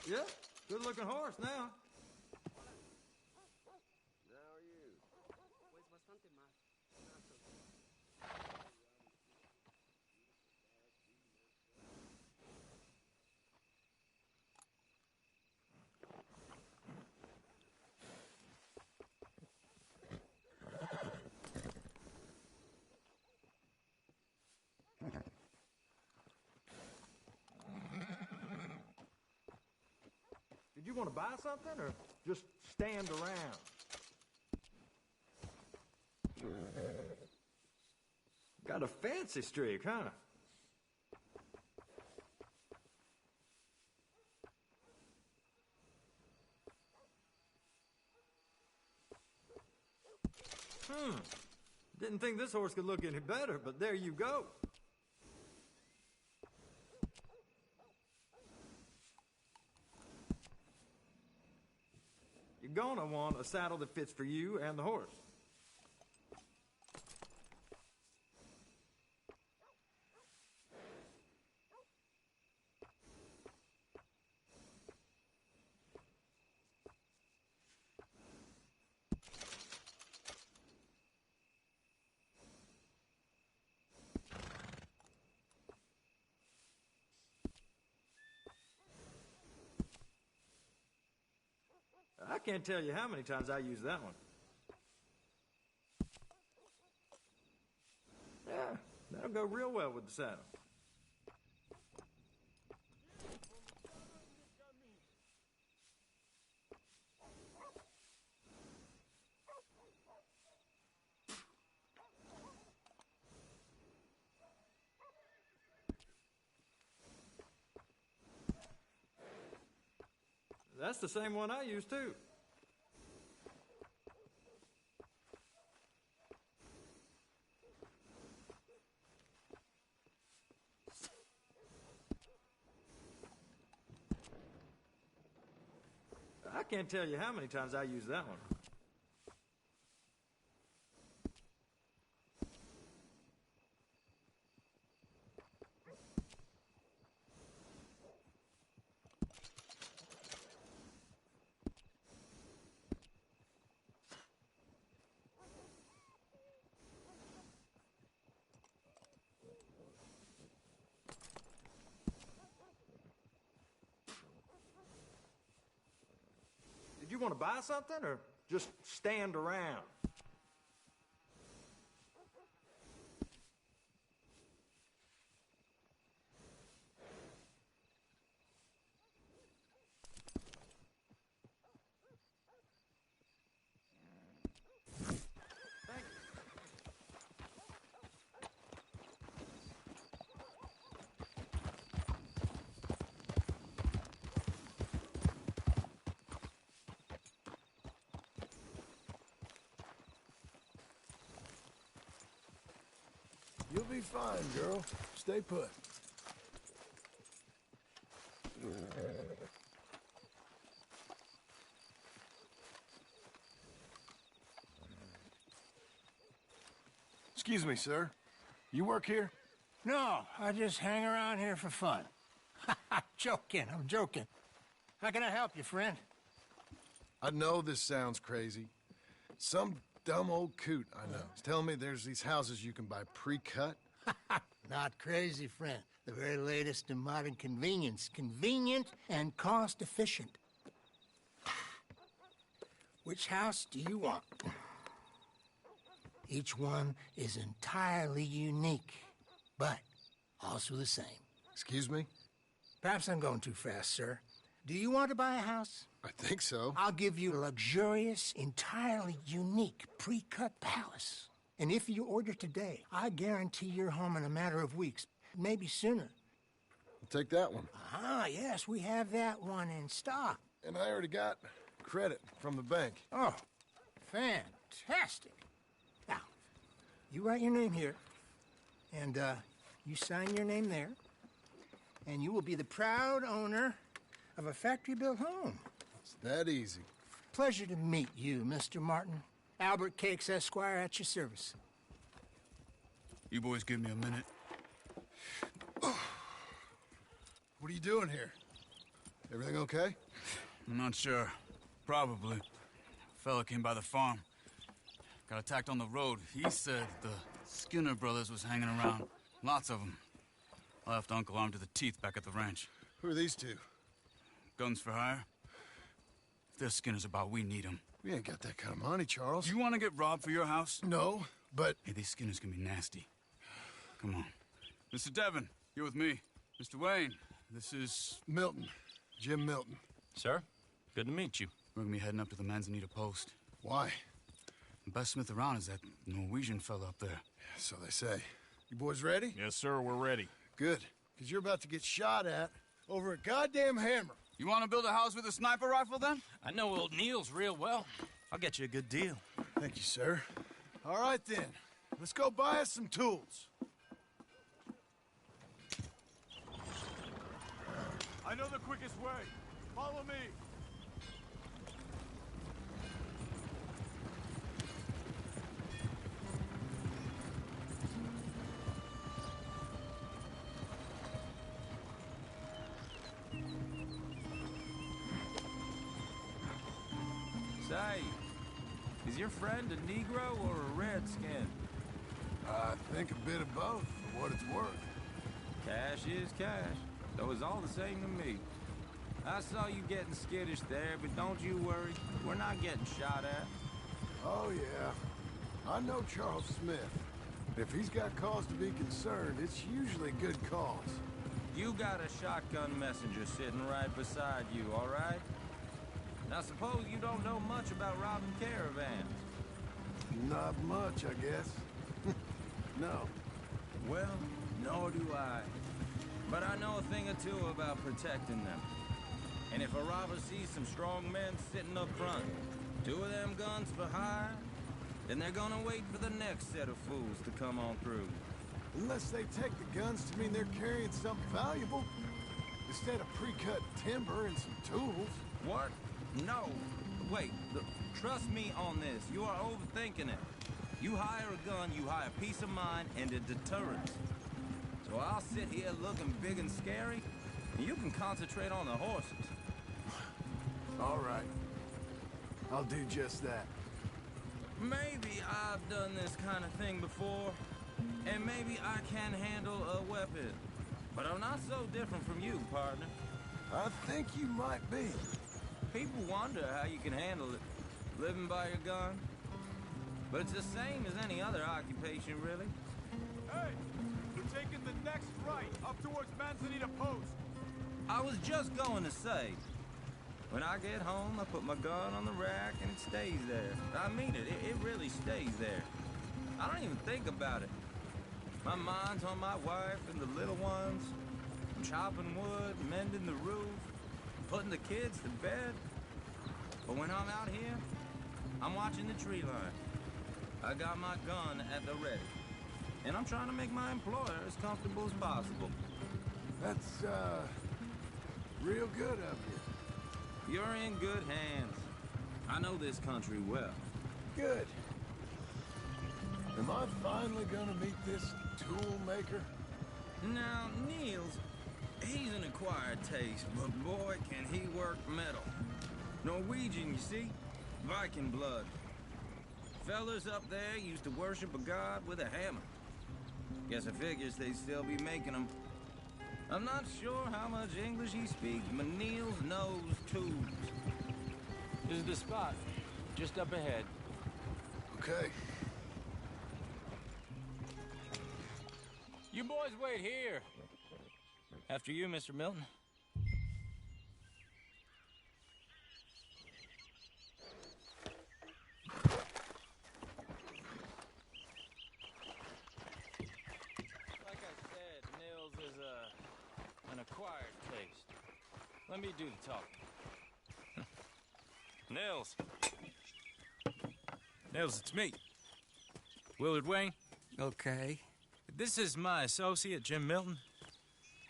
Yeah, good-looking horse now. Did you want to buy something or just stand around? Got a fancy streak, huh? Didn't think this horse could look any better, but there you go. You're gonna want a saddle that fits for you and the horse. I can't tell you how many times I use that one. Yeah, that'll go real well with the saddle. That's the same one I use too. I can't tell you how many times I use that one. Did you want to buy something or just stand around? You'll be fine, girl. Stay put. Excuse me, sir. You work here? No, I just hang around here for fun. I'm joking. How can I help you, friend? I know this sounds crazy. Some dumb old coot I know is telling me there's these houses you can buy pre-cut. Not crazy, friend. The very latest in modern convenience. Convenient and cost-efficient. Which house do you want? Each one is entirely unique, but also the same. Excuse me? Perhaps I'm going too fast, sir. Do you want to buy a house? I think so. I'll give you a luxurious, entirely unique pre-cut palace. And if you order today, I guarantee you're home in a matter of weeks, maybe sooner. I'll take that one. Ah, yes, we have that one in stock. And I already got credit from the bank. Oh, fantastic. Now, You write your name here, and you sign your name there, and you will be the proud owner of a factory-built home. It's that easy. Pleasure to meet you, Mr. Martin. Albert Cakes, Esquire, at your service. You boys give me a minute. What are you doing here? Everything okay? I'm not sure. Probably. Fella came by the farm. Got attacked on the road. He said the Skinner brothers was hanging around. Lots of them. I left Uncle armed to the teeth back at the ranch. Who are these two? Guns for hire? If there's Skinners about, we need them. We ain't got that kind of money, Charles. You want to get robbed for your house? No, but... Hey, these Skinners can be nasty. Come on. Mr. Devon, you're with me. Mr. Wayne, this is... Milton. Jim Milton. Sir, good to meet you. We're gonna be heading up to the Manzanita post. Why? The best smith around is that Norwegian fella up there. So they say. You boys ready? Yes, sir, we're ready. Good, because you're about to get shot at over a goddamn hammer. You want to build a house with a sniper rifle, then? I know old Neil's real well. I'll get you a good deal. Thank you, sir. All right, then. Let's go buy us some tools. I know the quickest way. Follow me. Say, is your friend a Negro or a Redskin? I think a bit of both, for what it's worth. Cash is cash, though it's all the same to me. I saw you getting skittish there, but don't you worry. We're not getting shot at. Oh, yeah. I know Charles Smith. If he's got cause to be concerned, it's usually good cause. You got a shotgun messenger sitting right beside you, all right? Now, suppose you don't know much about robbing caravans. Not much, I guess. No. Well, nor do I. But I know a thing or two about protecting them. And if a robber sees some strong men sitting up front, 2 of them guns for hire, then they're gonna wait for the next set of fools to come on through. Unless they take the guns to mean they're carrying something valuable, instead of pre-cut timber and some tools. What? No. Wait, look, trust me on this. You are overthinking it. You hire a gun, you hire peace of mind and a deterrence. So I'll sit here looking big and scary, and you can concentrate on the horses. All right. I'll do just that. Maybe I've done this kind of thing before, and maybe I can handle a weapon. But I'm not so different from you, partner. I think you might be. People wonder how you can handle it, living by your gun. But it's the same as any other occupation, really. Hey, we're taking the next right, up towards Manzanita Post. I was just going to say, when I get home, I put my gun on the rack and it stays there. I mean it, it really stays there. I don't even think about it. My mind's on my wife and the little ones. I'm chopping wood, mending the roof, putting the kids to bed. But when I'm out here, I'm watching the tree line. I got my gun at the ready. And I'm trying to make my employer as comfortable as possible. That's, real good of you. You're in good hands. I know this country well. Good. Am I finally gonna meet this tool maker? Now, Niels, he's an acquired taste, but boy, can he work metal. Norwegian, you see? Viking blood. Fellas up there used to worship a god with a hammer. Guess I figures they'd still be making them. I'm not sure how much English he speaks, but Niels knows tools. This is the spot, just up ahead. Okay. You boys wait here. After you, Mr. Milton. Like I said, Nils is an acquired taste. Let me do the talking. Nils. Nils, it's me. Willard Wayne, Okay. This is my associate, Jim Milton.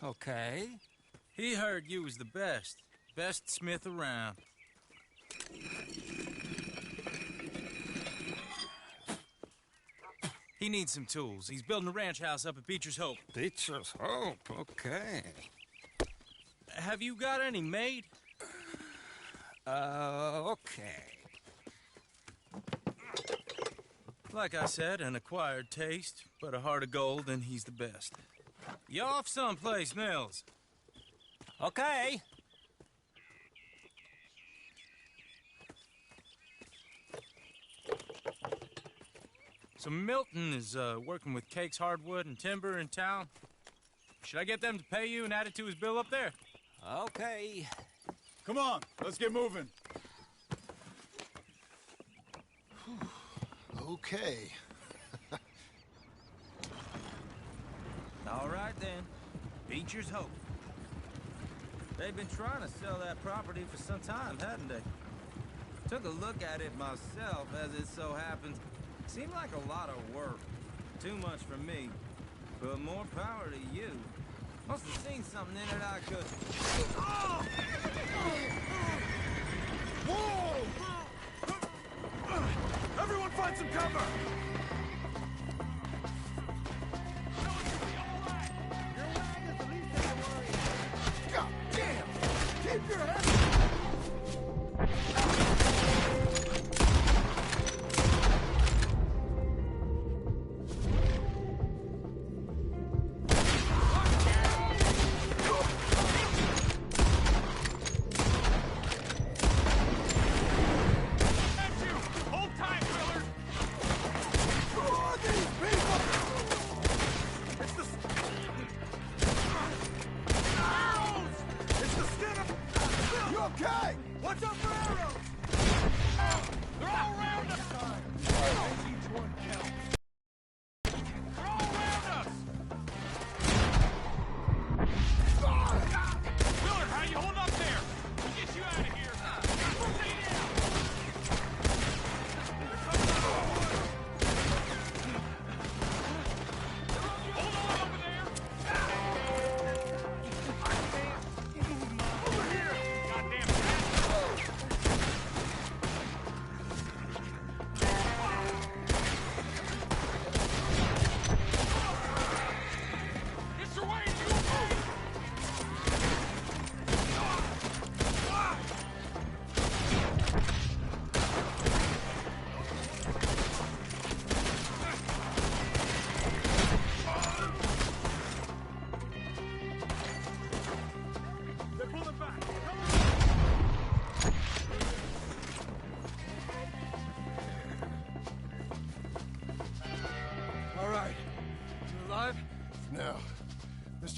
Okay. He heard you was the best. Best smith around. He needs some tools. He's building a ranch house up at Beecher's Hope. Beecher's Hope, okay. Have you got any made? Okay. Like I said, an acquired taste, but a heart of gold, and he's the best. You off someplace, Nils? Okay. So Milton is working with Cakes Hardwood and Timber in town. Should I get them to pay you and add it to his bill up there? Okay. Come on, let's get moving. Okay. All right, then. Beecher's Hope. They've been trying to sell that property for some time, hadn't they? Took a look at it myself, as it so happens. Seemed like a lot of work. Too much for me. But more power to you. Must have seen something in it I could... Oh! Whoa! Everyone find some cover! God damn! Keep your head!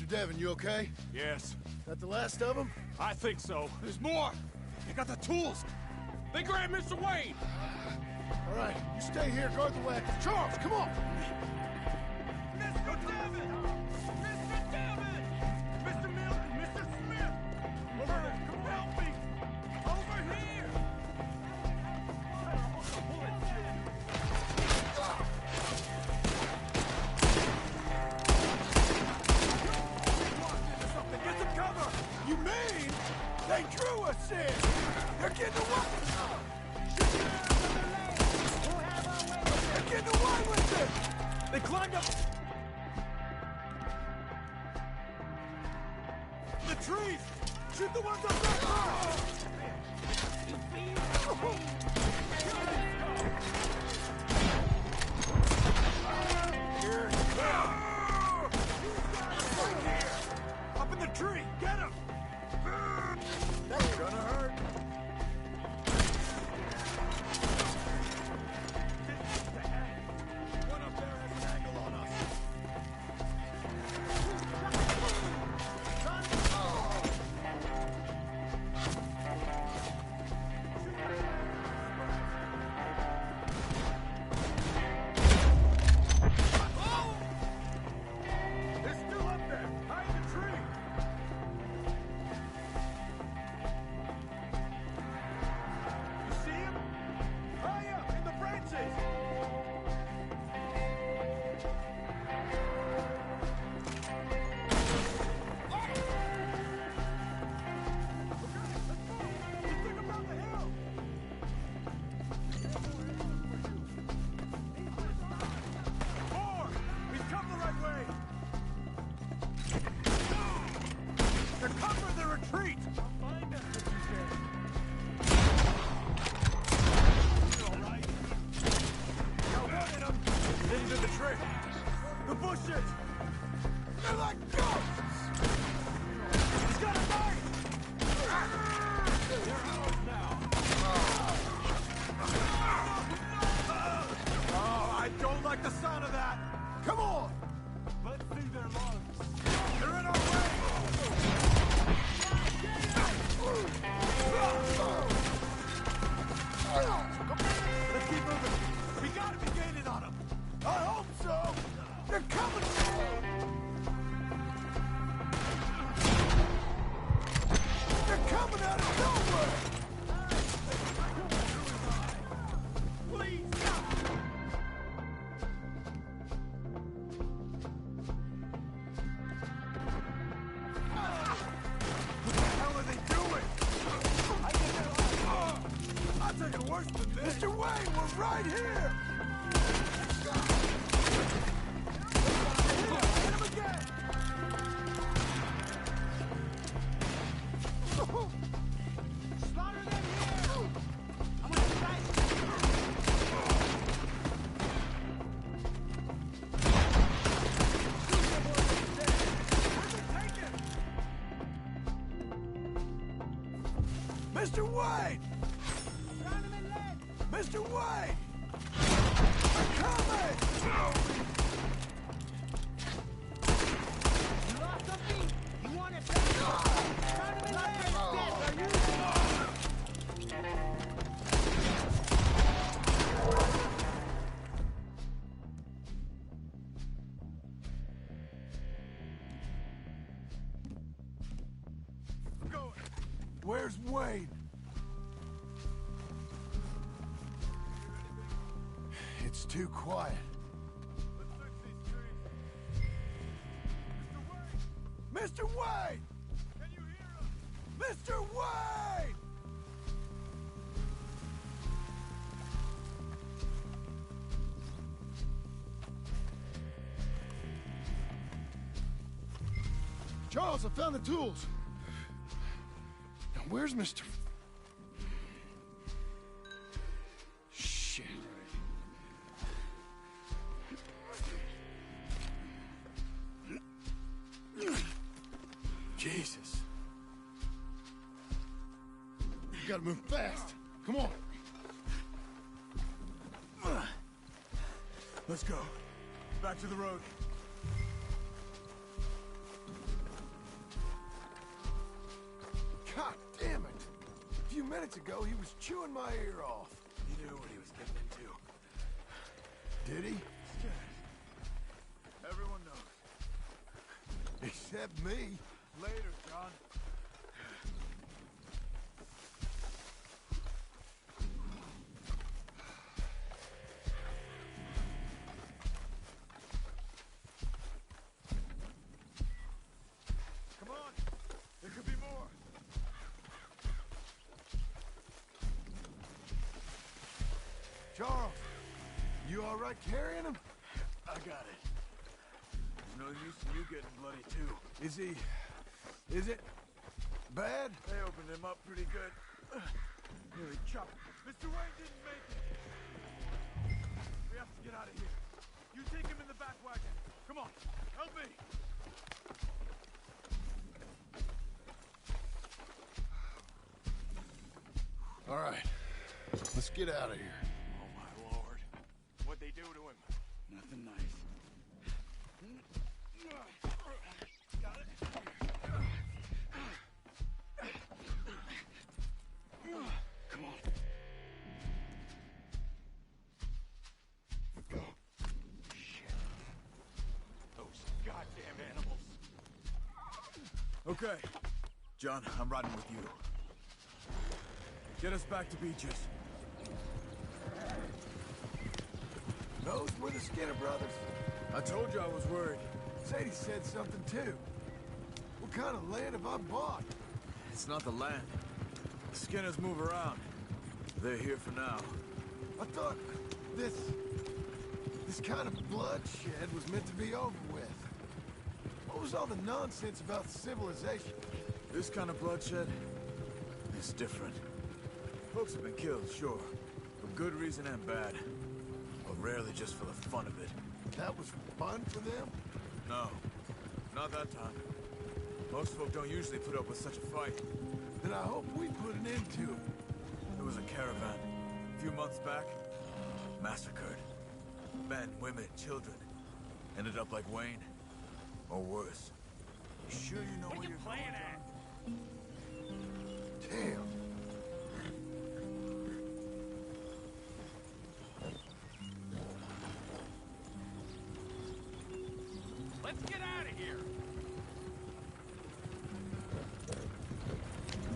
Devin, you okay? Yes. That the last of them? I think so. There's more! They got the tools! They grabbed Mr. Wayne! All right, you stay here, guard the wagon. Charles, come on! Mr. Devin! Mr. Devin! Mr. Milton! Mr. Smith! Over there, come help me! Over here! Get some cover! You mean they drew us in? They're getting away! They're getting away with it! They Let's keep moving. We gotta be gaining on them. I hope so! They're coming! They're coming out of nowhere! Please stop! What the hell are they doing? I'll take it worse than this. Mr. Wayne, we're right here! Hit him again! Slaughter them here! I'm gonna slice Mr. Wayne! Mr. Wayne! They're coming! You lost something? You want it back? Round him in lead! Are you? Where's Wayne? It's too quiet. Mr. Wayne! Can you hear us? Mr. Wayne! Charles, I found the tools. Now, where's Mr. Shit. Jesus. You gotta move fast. Come on. Let's go. Back to the road. God damn it! A few minutes ago, he was chewing my ear off. He knew what he was getting into. Did he? Everyone knows. Except me. Later, John. Come on. There could be more. Charles, you all right carrying him? I got it. There's no use in you getting bloody too. Is it bad? They opened him up pretty good. Nearly chopped. Mr. Wayne didn't make it. We have to get out of here. You take him in the back wagon. Come on, help me. All right, let's get out of here. Oh my lord. What'd they do to him? Nothing nice. Got it. Come on. Go. Shit. Those goddamn animals. Okay. John, I'm riding with you. Get us back to Beaches. Those were the Skinner brothers. I told you I was worried. Sadie said something too. What kind of land have I bought? It's not the land. The Skinners move around. They're here for now. I thought this kind of bloodshed was meant to be over with. What was all the nonsense about civilization? This kind of bloodshed is different. Folks have been killed, sure. For good reason and bad. But rarely just for the fun of it. That was fun for them? No. Not that time. Most folk don't usually put up with such a fight. Then I hope we put an end to it. There was a caravan. A few months back. Massacred. Men, women, children. Ended up like Wayne. Or worse. You sure you know where you're playing at? Damn. Let's get out of here.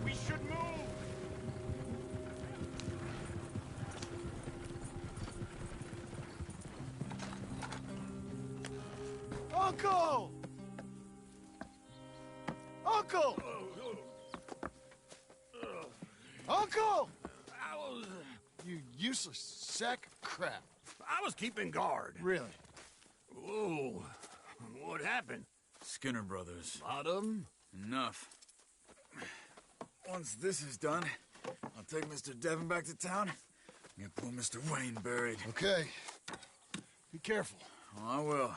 We should move. Uncle! Uncle! Uncle! You useless sack of crap. I was keeping guard. Really? Whoa. What happened? Skinner Brothers. A lot of them? Enough. Once this is done, I'll take Mr. Devon back to town and get poor Mr. Wayne buried. Okay. Be careful. Oh, I will.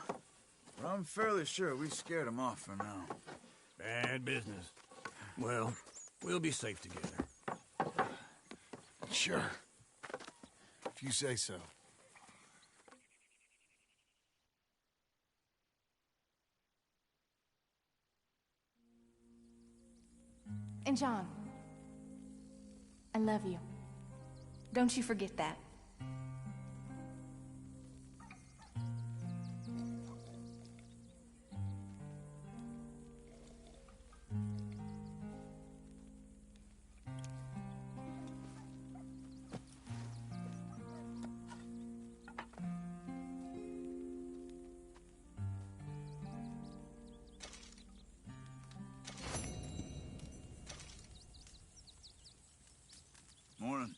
But I'm fairly sure we scared him off for now. Bad business. Well, we'll be safe together. Sure. If you say so. And John, I love you. Don't you forget that. Morning.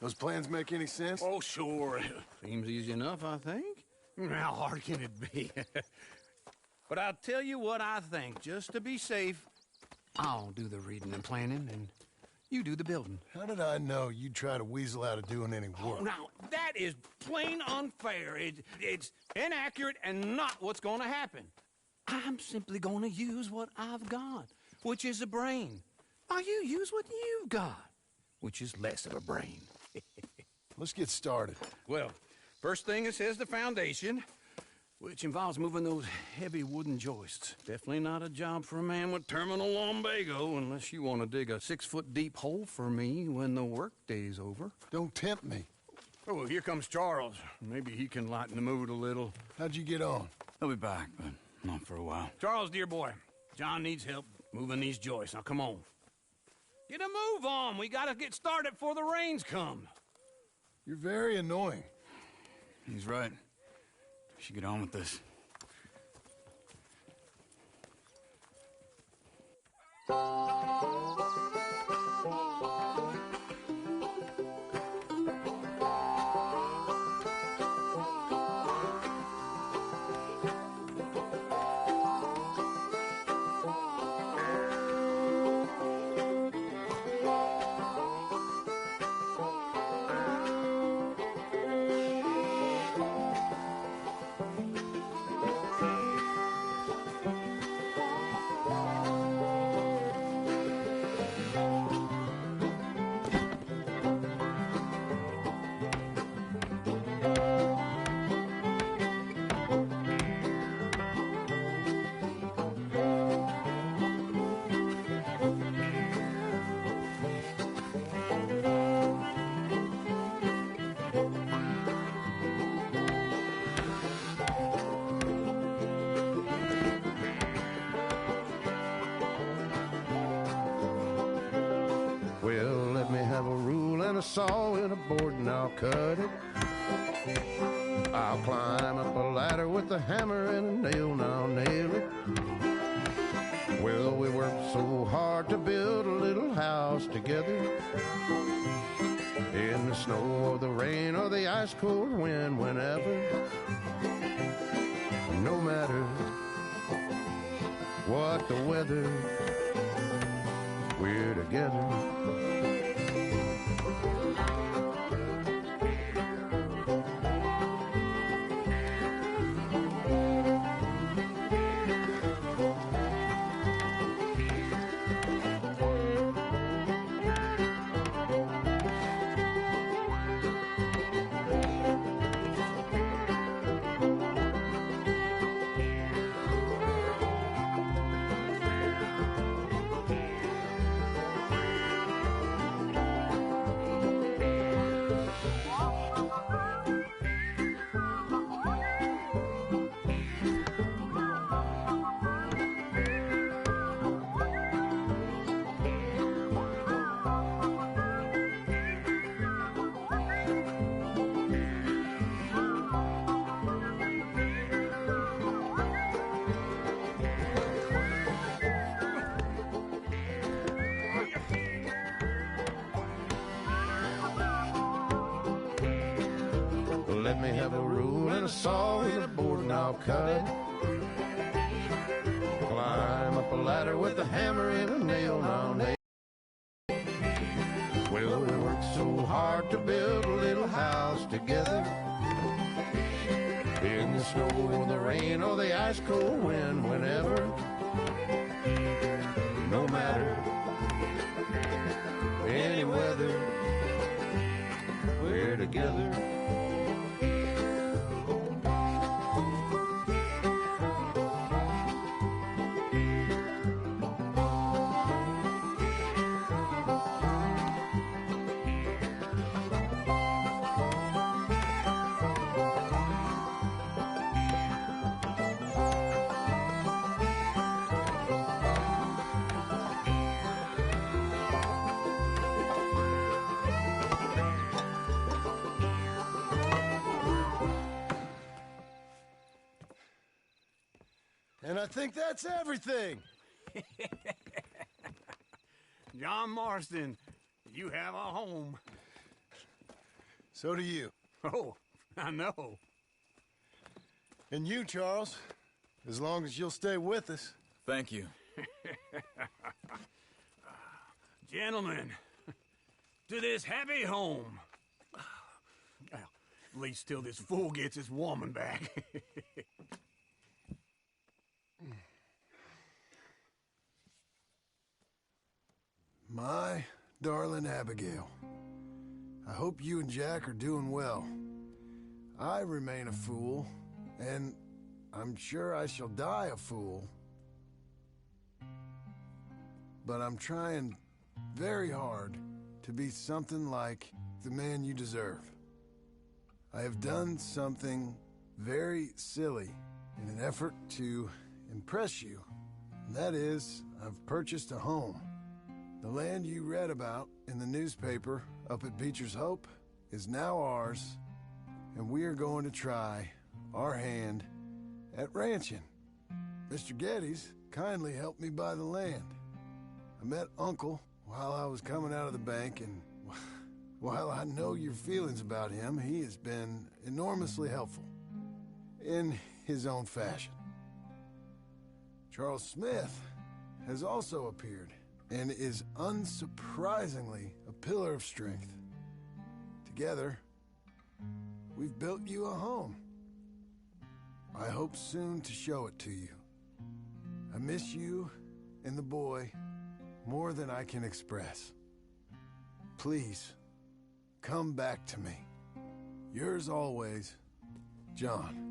Those plans make any sense? Oh, sure. Seems easy enough, I think. How hard can it be? But I'll tell you what I think. Just to be safe, I'll do the reading and planning, and you do the building. How did I know you'd try to weasel out of doing any work? Oh, now, that is plain unfair. It's inaccurate and not what's going to happen. I'm simply going to use what I've got, which is a brain. While you use what you've got, which is less of a brain. Let's get started. Well, first thing it says the foundation, which involves moving those heavy wooden joists. Definitely not a job for a man with terminal lumbago unless you want to dig a 6-foot deep hole for me when the workday's over. Don't tempt me. Oh, well, here comes Charles. Maybe he can lighten the mood a little. How'd you get on? He'll be back, but not for a while. Charles, dear boy, John needs help moving these joists. Now, come on. Get a move on. We gotta get started before the rains come. You're very annoying. He's right. We should get on with this. Saw and a board and I'll cut it. I'll climb up a ladder with a hammer and a nail and I'll nail it. Well, we worked so hard to build a little house together. In the snow or the rain or the ice cold wind, whenever. No matter what the weather, we're together. Let me have a rule and a saw and a board and I'll cut. Climb up a ladder with a hammer and a nail and I'll nail. Well, we worked so hard to build a little house together. In the snow or the rain or the ice cold wind, whenever. No matter any weather, we're together. And I think that's everything. John Marston, you have a home. So do you. Oh, I know. And you, Charles, as long as you'll stay with us. Thank you. Gentlemen, to this happy home. Well, at least till this fool gets his woman back. My darling Abigail, I hope you and Jack are doing well. I remain a fool, and I'm sure I shall die a fool. But I'm trying very hard to be something like the man you deserve. I have done something very silly in an effort to impress you, and that is, I've purchased a home. The land you read about in the newspaper up at Beecher's Hope is now ours, and we are going to try our hand at ranching. Mr. Geddes kindly helped me buy the land. I met Uncle while I was coming out of the bank, and while I know your feelings about him, he has been enormously helpful in his own fashion. Charles Smith has also appeared and is unsurprisingly a pillar of strength. Together, we've built you a home. I hope soon to show it to you. I miss you and the boy more than I can express. Please, come back to me. Yours always, John.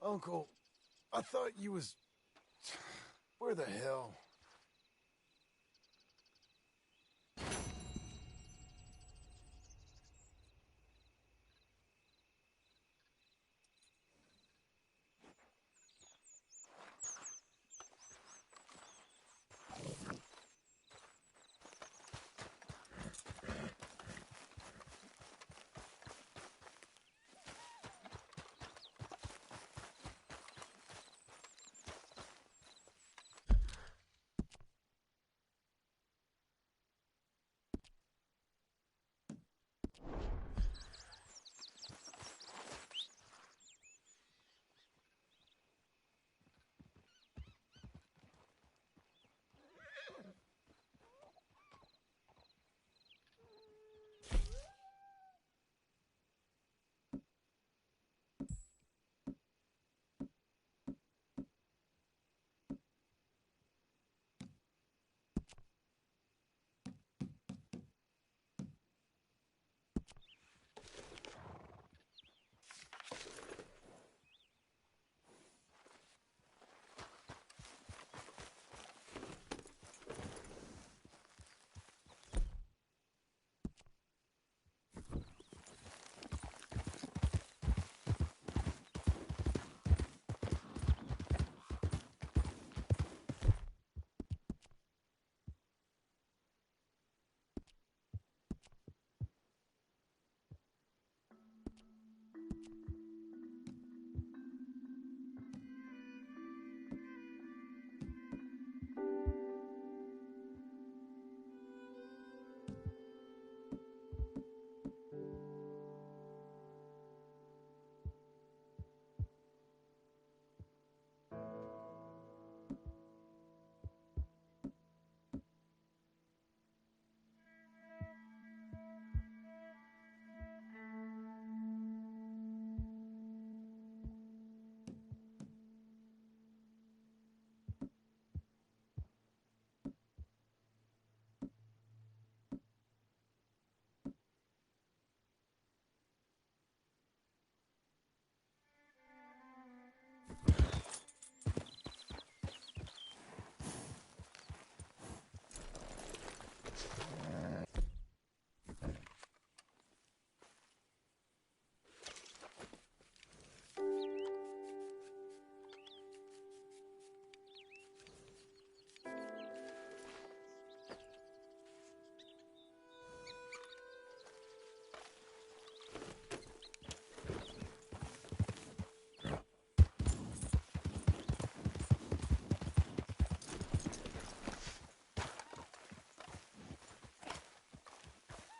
Uncle, I thought you was... Where the hell?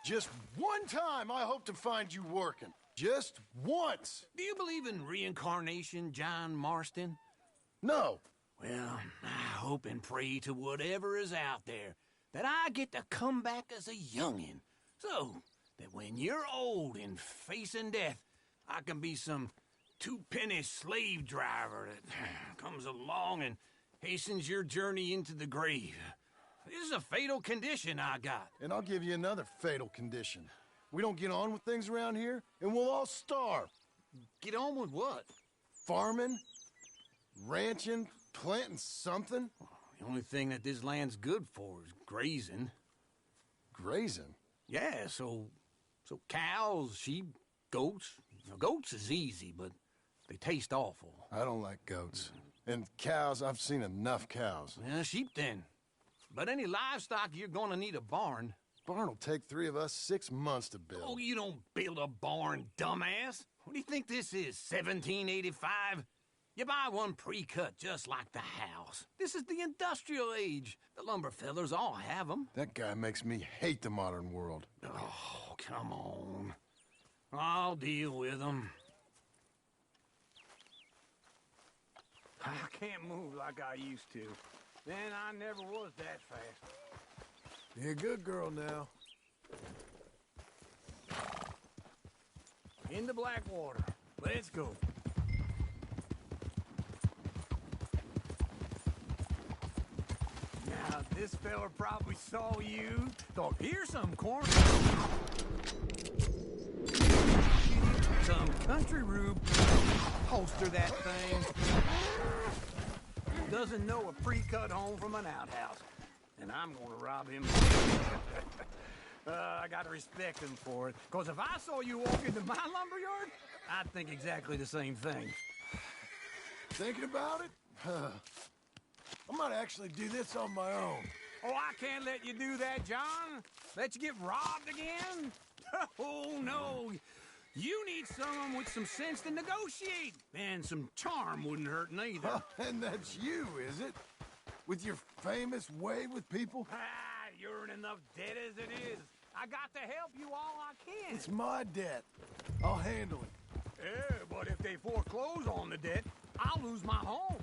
Just one time I hope to find you working. Just once. Do you believe in reincarnation, John Marston? No. Well, I hope and pray to whatever is out there that I get to come back as a youngin', so that when you're old and facing death, I can be some two-penny slave driver that comes along and hastens your journey into the grave. This is a fatal condition I got. And I'll give you another fatal condition. We don't get on with things around here, and we'll all starve. Get on with what? Farming, ranching, planting something. The only thing that this land's good for is grazing. Grazing? Yeah, so cows, sheep, goats. Now, goats is easy, but they taste awful. I don't like goats. And cows, I've seen enough cows. Yeah, sheep then. But any livestock, you're gonna need a barn. Barn will take 3 of us 6 months to build. Oh, you don't build a barn, dumbass. What do you think this is, 1785? You buy one pre-cut just like the house. This is the industrial age. The lumber fellers all have them. That guy makes me hate the modern world. Oh, come on. I'll deal with them. I can't move like I used to. Then I never was that fast. You're a good girl now. In the Blackwater. Let's go. Now, this fella probably saw you. Thought, here's some corn. Some country rube. Holster that thing. Doesn't know a pre-cut home from an outhouse. And I'm gonna rob him. I gotta respect him for it. Because if I saw you walk into my lumberyard, I'd think exactly the same thing. Thinking about it? I might actually do this on my own. Oh, I can't let you do that, John. Let you get robbed again? Oh, no. You need someone with some sense to negotiate. And some charm wouldn't hurt neither. And that's you, is it? With your famous way with people? Ah, you're in enough debt as it is. I got to help you all I can. It's my debt. I'll handle it. Yeah, but if they foreclose on the debt, I'll lose my home.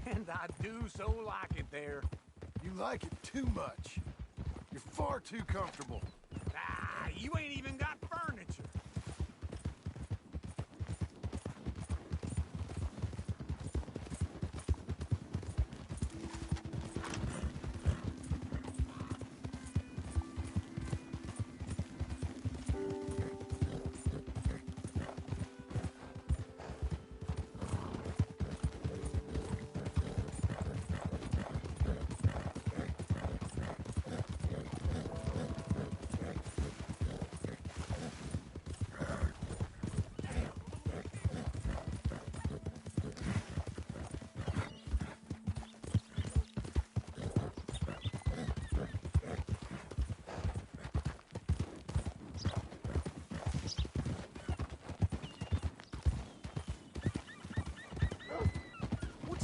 And I do so like it there. You like it too much. You're far too comfortable. Ah, you ain't even got furniture.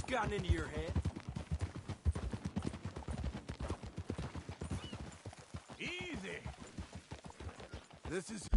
Gotten into your head? Easy. This is...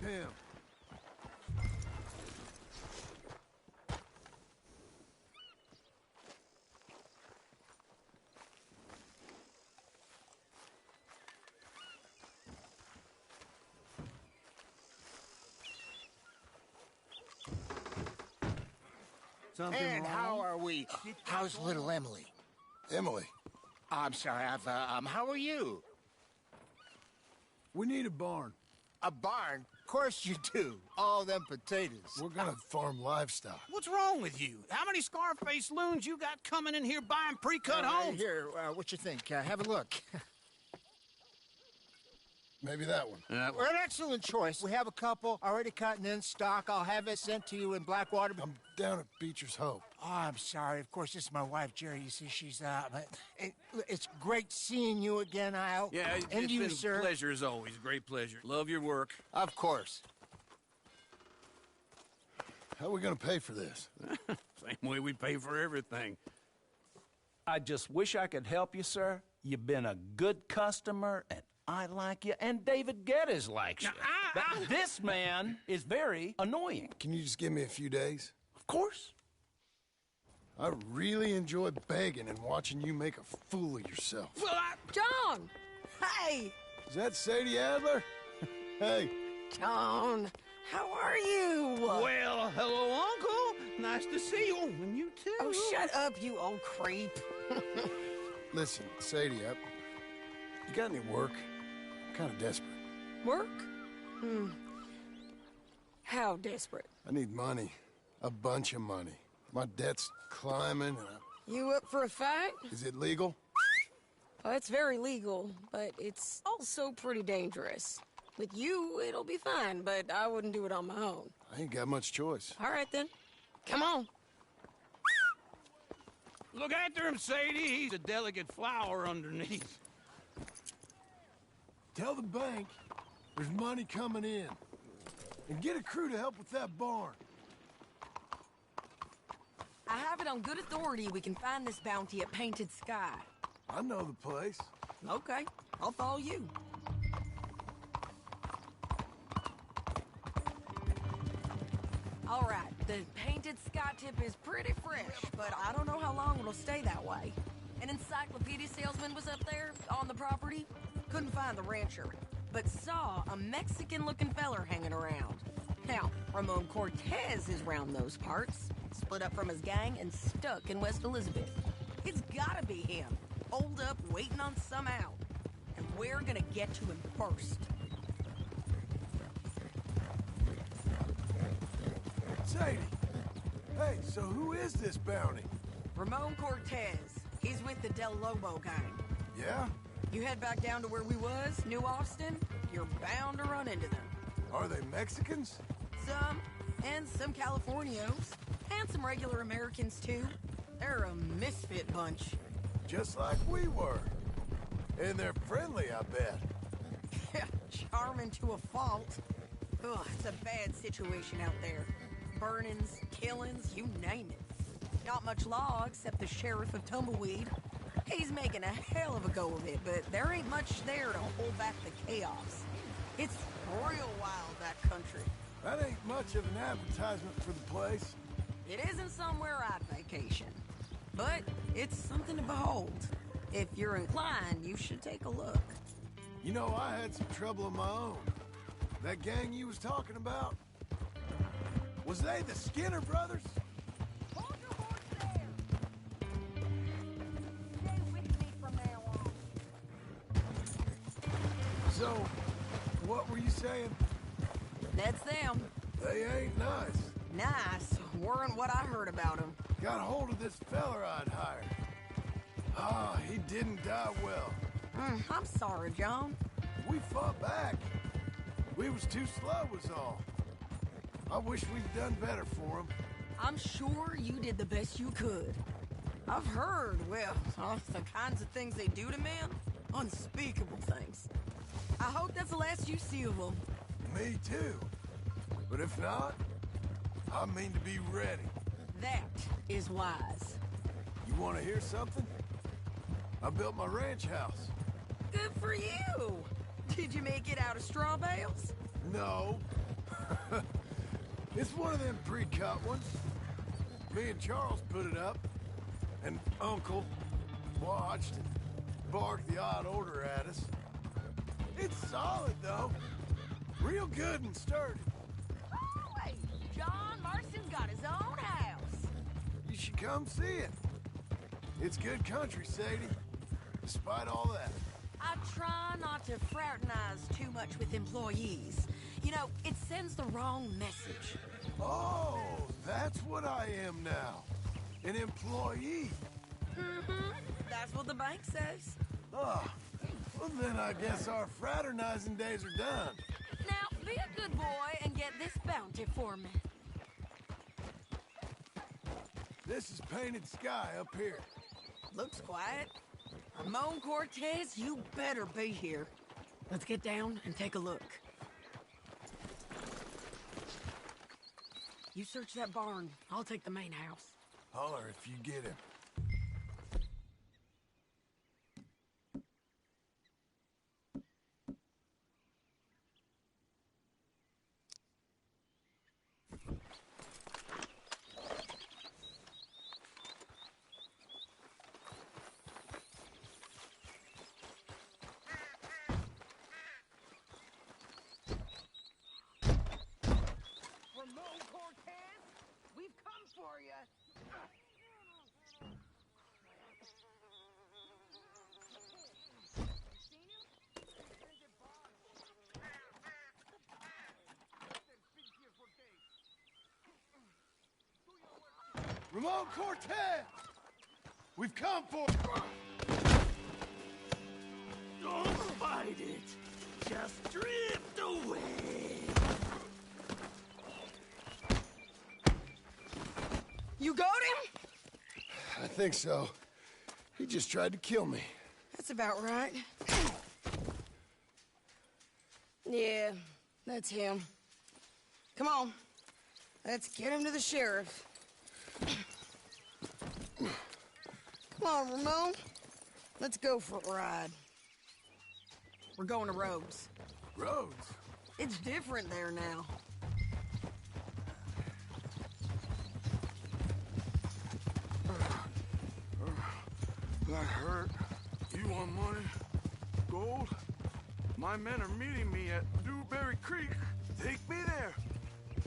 Him. Something And wrong? how are we? How's little Emily? Emily. I'm sorry, how are you? We need a barn. A barn? Of course you do. All them potatoes. We're gonna farm livestock. What's wrong with you? How many Scarface loons you got coming in here buying pre-cut homes? Here, what you think? Have a look. Maybe that one. We're an excellent choice. We have a couple already cut and in stock. I'll have it sent to you in Blackwater. I'm down at Beecher's Hope. Oh, I'm sorry. Of course, this is my wife, Jerry. You see, she's but it's great seeing you again, Al. Yeah, and it's you, been sir. a pleasure as always. Great pleasure. Love your work. Of course. How are we gonna pay for this? Same way we pay for everything. I just wish I could help you, sir. You've been a good customer, and I like you, and David Geddes likes you. But this man is very annoying. Can you just give me a few days? Of course. I really enjoy begging and watching you make a fool of yourself. Well, John! Hey! Is that Sadie Adler? Hey. John, how are you? Well, hello, Uncle. Nice to see you. And you too. Oh, shut up, you old creep. Listen, Sadie, you got any work? I'm kind of desperate. Work? How desperate? I need money. A bunch of money. My debt's climbing. You up for a fight? Is it legal? Well, it's very legal, but it's also pretty dangerous. With you, it'll be fine, but I wouldn't do it on my own. I ain't got much choice. All right, then. Come on. Look after him, Sadie. He's a delicate flower underneath. Tell the bank there's money coming in. And get a crew to help with that barn. I have it on good authority we can find this bounty at Painted Sky. I know the place. Okay, I'll follow you. All right, the Painted Sky tip is pretty fresh, but I don't know how long it'll stay that way. An encyclopedia salesman was up there on the property. Couldn't find the rancher, but saw a Mexican-looking feller hanging around. Now, Ramon Cortez is round those parts, split up from his gang and stuck in West Elizabeth. It's gotta be him, holed up waiting on some out. And we're gonna get to him first. Sadie! Hey, so who is this bounty? Ramon Cortez. He's with the Del Lobo gang. Yeah? You head back down to where we was, New Austin, you're bound to run into them. Are they Mexicans? Some, and some Californios, and some regular Americans too. They're a misfit bunch. Just like we were. And they're friendly, I bet. Charming to a fault. Ugh, it's a bad situation out there. Burnings, killings, you name it. Not much law except the sheriff of Tumbleweed. He's making a hell of a go of it, but there ain't much there to hold back the chaos. It's real wild, that country. That ain't much of an advertisement for the place. It isn't somewhere I'd vacation, but it's something to behold. If you're inclined, you should take a look. You know, I had some trouble of my own. That gang you was talking about, was they the Skinner brothers? Hold your horse there! Stay with me from now on. So, what were you saying? That's them. They ain't nice. Nice weren't what I heard about them. Got a hold of this feller I'd hired. Ah, he didn't die well. I'm sorry, John. We fought back. We was too slow was all. I wish we'd done better for him. I'm sure you did the best you could. I've heard, well, the kinds of things they do to men. Unspeakable things. I hope that's the last you see of them. Me too. But if not, I mean to be ready. That is wise. You want to hear something? I built my ranch house. Good for you. Did you make it out of straw bales? No. It's one of them pre-cut ones. Me and Charles put it up, and Uncle watched and barked the odd order at us. It's solid, though. Real good and sturdy. Hey, John Marston's got his own house. You should come see it. It's good country, Sadie. Despite all that. I try not to fraternize too much with employees. You know, it sends the wrong message. Oh, that's what I am now. An employee. Mm-hmm. That's what the bank says. Oh, well then I guess our fraternizing days are done. Now, be a good boy and get this bounty for me. This is Painted Sky up here. Looks quiet. Ramon Cortez, you better be here. Let's get down and take a look. You search that barn. I'll take the main house. Holler if you get him. Ramon Cortez, we've come for you. Ramon Cortez! We've come for... Don't fight it. Just drift away. You got him? I think so. He just tried to kill me. That's about right. Yeah, that's him. Come on. Let's get him to the sheriff. Come on, Ramon. Let's go for a ride. We're going to Rhodes. Rhodes? It's different there now. That hurt. You want money? Gold? My men are meeting me at Dewberry Creek. Take me there.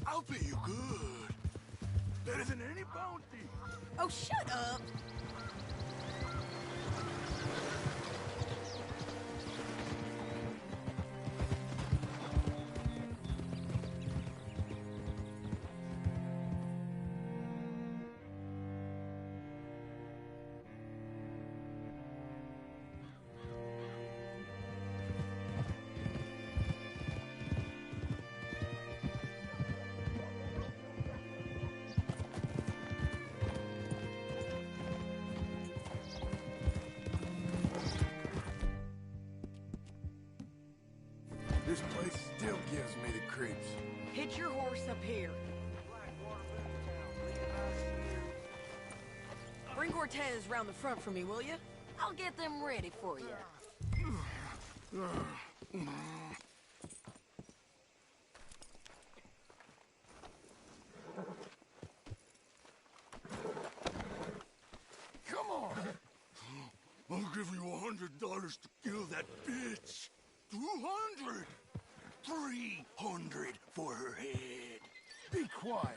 I'll pay you good. Better than any bounty. Oh, shut up. This place still gives me the creeps. Hitch your horse up here. Bring Cortez round the front for me, will you? I'll get them ready for you. Come on. I'll give you $100 to kill that bitch. 200. 300 for her head. Be quiet.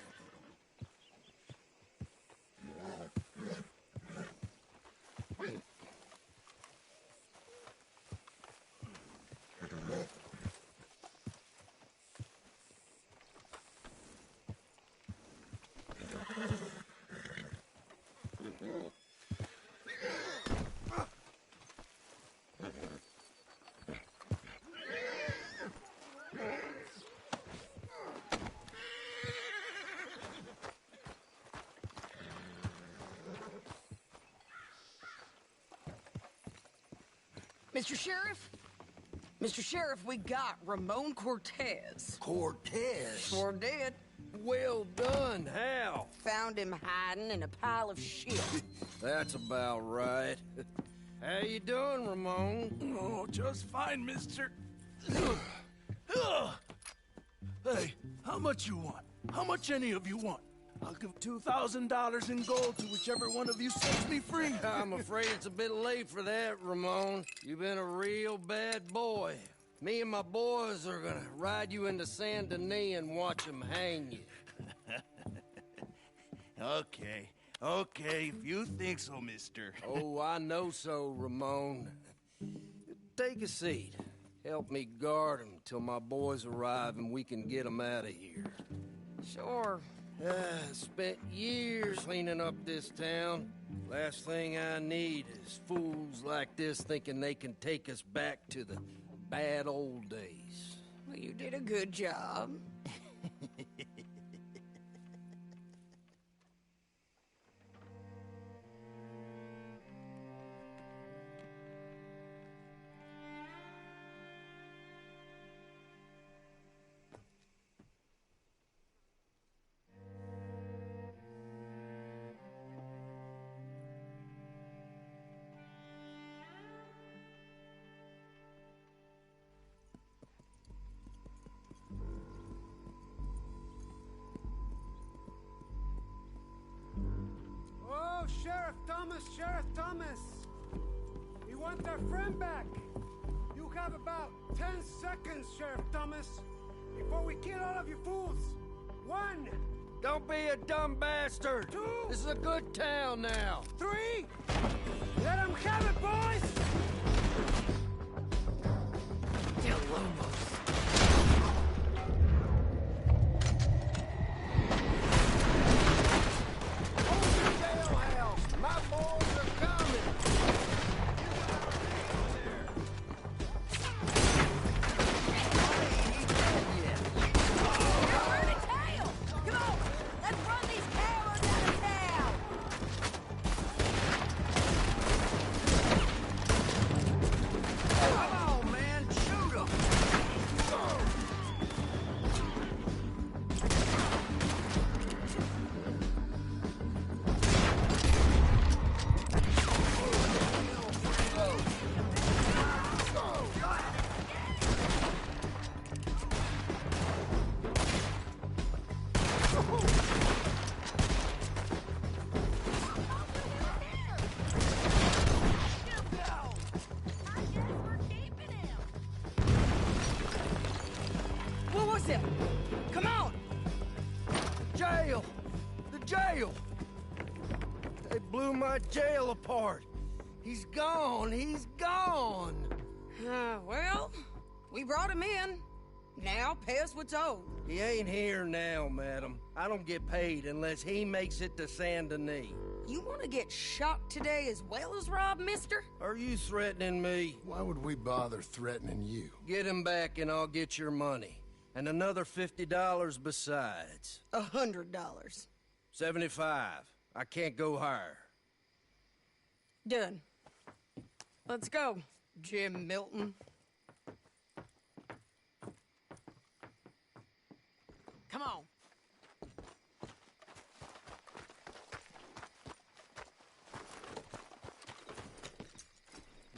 Mr. Sheriff? Mr. Sheriff, we got Ramon Cortez. Cortez? Sure did. Well done. How? Found him hiding in a pile of shit. That's about right. How you doing, Ramon? Oh, just fine, mister. Hey, how much you want? How much any of you want? I'll give $2,000 in gold to whichever one of you sets me free. I'm afraid it's a bit late for that, Ramon. You've been a real bad boy. Me and my boys are gonna ride you into Saint Denis and watch them hang you. Okay, if you think so, mister. Oh, I know so, Ramon. Take a seat. Help me guard them till my boys arrive and we can get them out of here. Sure. Spent years cleaning up this town. Last thing I need is fools like this thinking they can take us back to the bad old days. Well, you did a good job. Sheriff Thomas! We want our friend back! You have about 10 seconds, Sheriff Thomas, before we kill all of you fools! 1! Don't be a dumb bastard! 2! This is a good town now! 3! Let them have it, boys! My boys are coming! Come on! Let's run these cowards out of town! Come on, man! Shoot them! What was it? Come on! Jail! The jail! They blew my jail apart. He's gone! He's gone! Well, we brought him in. Now pay us what's owed. He ain't here now, madam. I don't get paid unless he makes it to Saint Denis. You want to get shot today as well as robbed, mister? Are you threatening me? Why would we bother threatening you? Get him back and I'll get your money. And another $50 besides. $100. 75. I can't go higher. Done. Let's go, Jim Milton. Come on.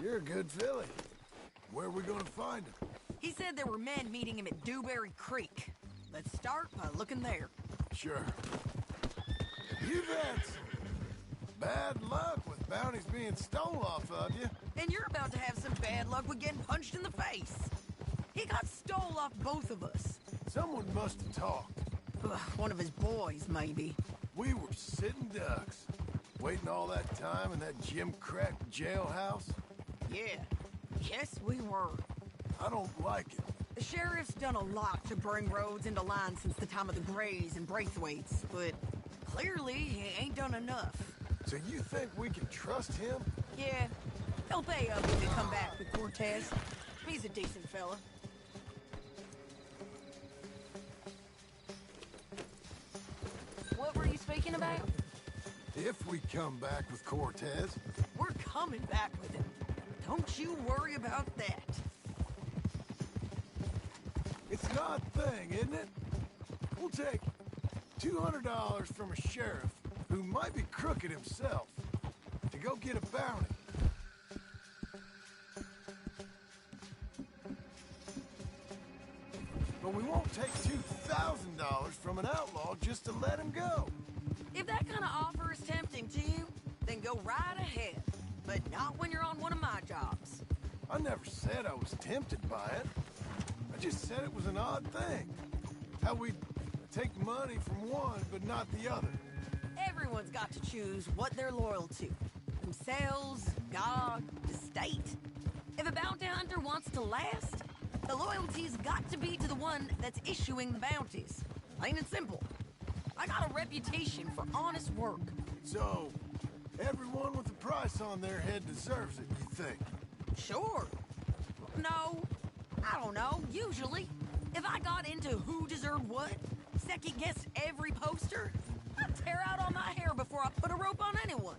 You're a good filly. Where are we gonna find him? He said there were men meeting him at Dewberry Creek. Let's start by looking there. Sure. You've had some bad luck with bounties being stole off of you. And you're about to have some bad luck with getting punched in the face. He got stole off both of us. Someone must have talked. One of his boys, maybe. We were sitting ducks, waiting all that time in that gim-crack jailhouse. Yeah. Yes, we were. I don't like it. The sheriff's done a lot to bring roads into line since the time of the Grays and Braithwaites, but clearly he ain't done enough. So you think we can trust him? Yeah. He'll pay up when we come back with Cortez. He's a decent fella. What were you speaking about? If we come back with Cortez. We're coming back with him. Don't you worry about that. It's an odd thing, isn't it? We'll take $200 from a sheriff who might be crooked himself to go get a bounty. but we won't take $2,000 from an outlaw just to let him go. If that kind of offer is tempting to you, then go right ahead. But not when you're on one of my jobs. I never said I was tempted by it. I just said it was an odd thing. How we take money from one, but not the other. Everyone's got to choose what they're loyal to. Themselves, God, the state. If a bounty hunter wants to last, the loyalty's got to be to the one that's issuing the bounties. Plain and simple. I got a reputation for honest work. So, everyone with a price on their head deserves it, you think? Sure. No, I don't know, usually. If I got into who deserved what, second-guessed every poster, I'd tear out all my hair before I put a rope on anyone.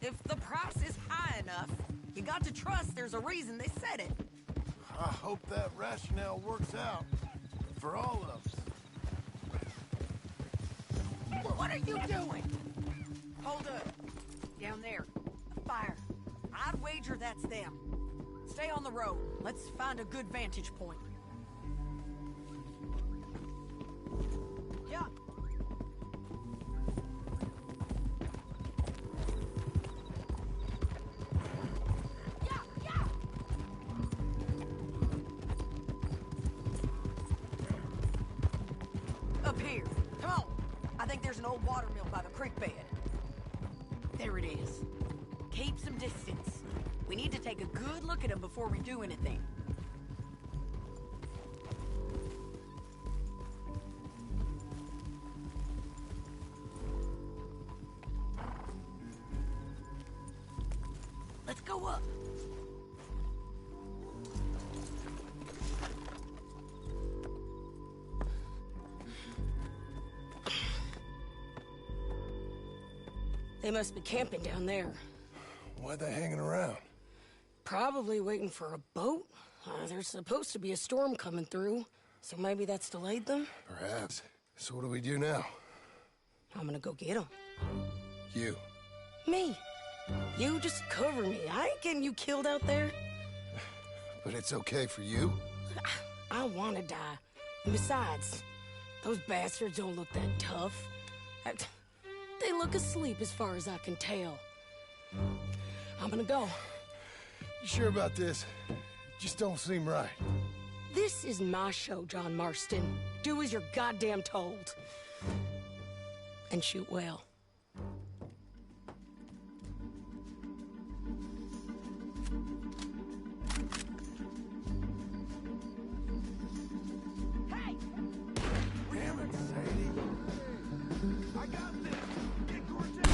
If the price is high enough, you got to trust there's a reason they said it. I hope that rationale works out for all of us. What are you doing? Hold up. Down there. A fire. I'd wager that's them. Stay on the road. Let's find a good vantage point. Yeah. Up here. Come on. I think there's an old water mill by the creek bed. There it is. Keep some distance. We need to take a good look at him before we do anything. Let's go up. They must be camping down there. Why they hanging around? Probably waiting for a boat. There's supposed to be a storm coming through, so maybe that's delayed them? Perhaps. So what do we do now? I'm gonna go get them. You. Me. You just cover me. I ain't getting you killed out there. But it's okay for you? I wanna die. And besides, those bastards don't look that tough. They look asleep as far as I can tell. I'm gonna go. You sure about this? Just don't seem right. This is my show, John Marston. Do as you're goddamn told. And shoot well. Hey! Damn it, Sadie. I got this. Get Cortez.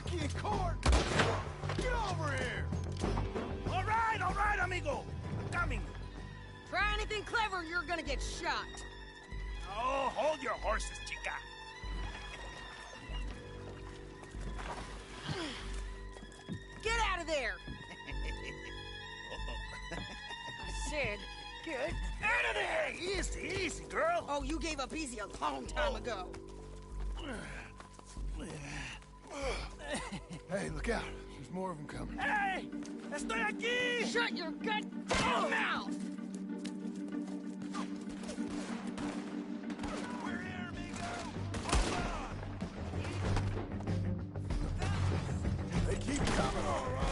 monkey in court! Get over here! All right, amigo. I'm coming. Try anything clever, you're gonna get shot. Oh, hold your horses, chica. Get out of there! I said, get out of there! Easy, easy, girl. Oh, you gave up easy a long time ago. Hey, look out. There's more of them coming. Hey! Estoy aquí! Shut your goddamn mouth! They keep coming, all right.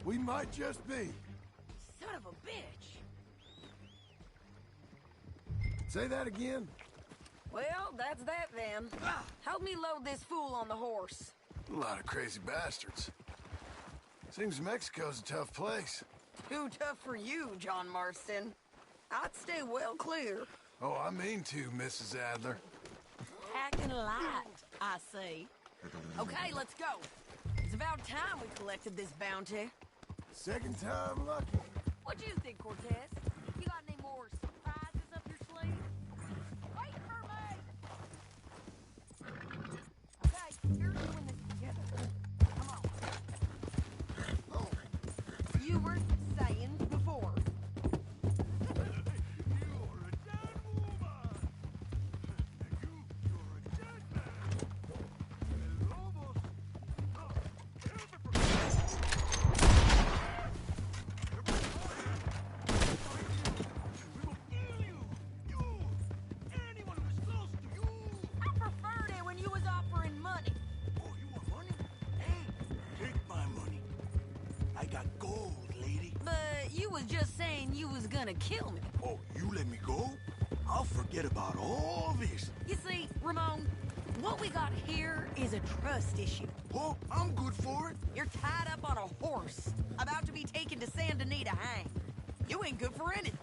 We might just be. Son of a bitch. Say that again? Well, that's that then. Help me load this fool on the horse. A lot of crazy bastards. Seems Mexico's a tough place. Too tough for you, John Marston. I'd stay well clear. Oh, I mean to, Mrs. Adler. Packing light, I say. Okay, let's go. It's about time we collected this bounty. Second time lucky. What do you think, Cortez? You got any more surprises up your sleeve? Wait for me! Okay, you're doing this together. Come on. You were saying before. Just saying you was gonna kill me. Oh, you let me go? I'll forget about all this. You see, Ramon, what we got here is a trust issue. Oh, I'm good for it. You're tied up on a horse, about to be taken to Saint Denis to hang. You ain't good for anything.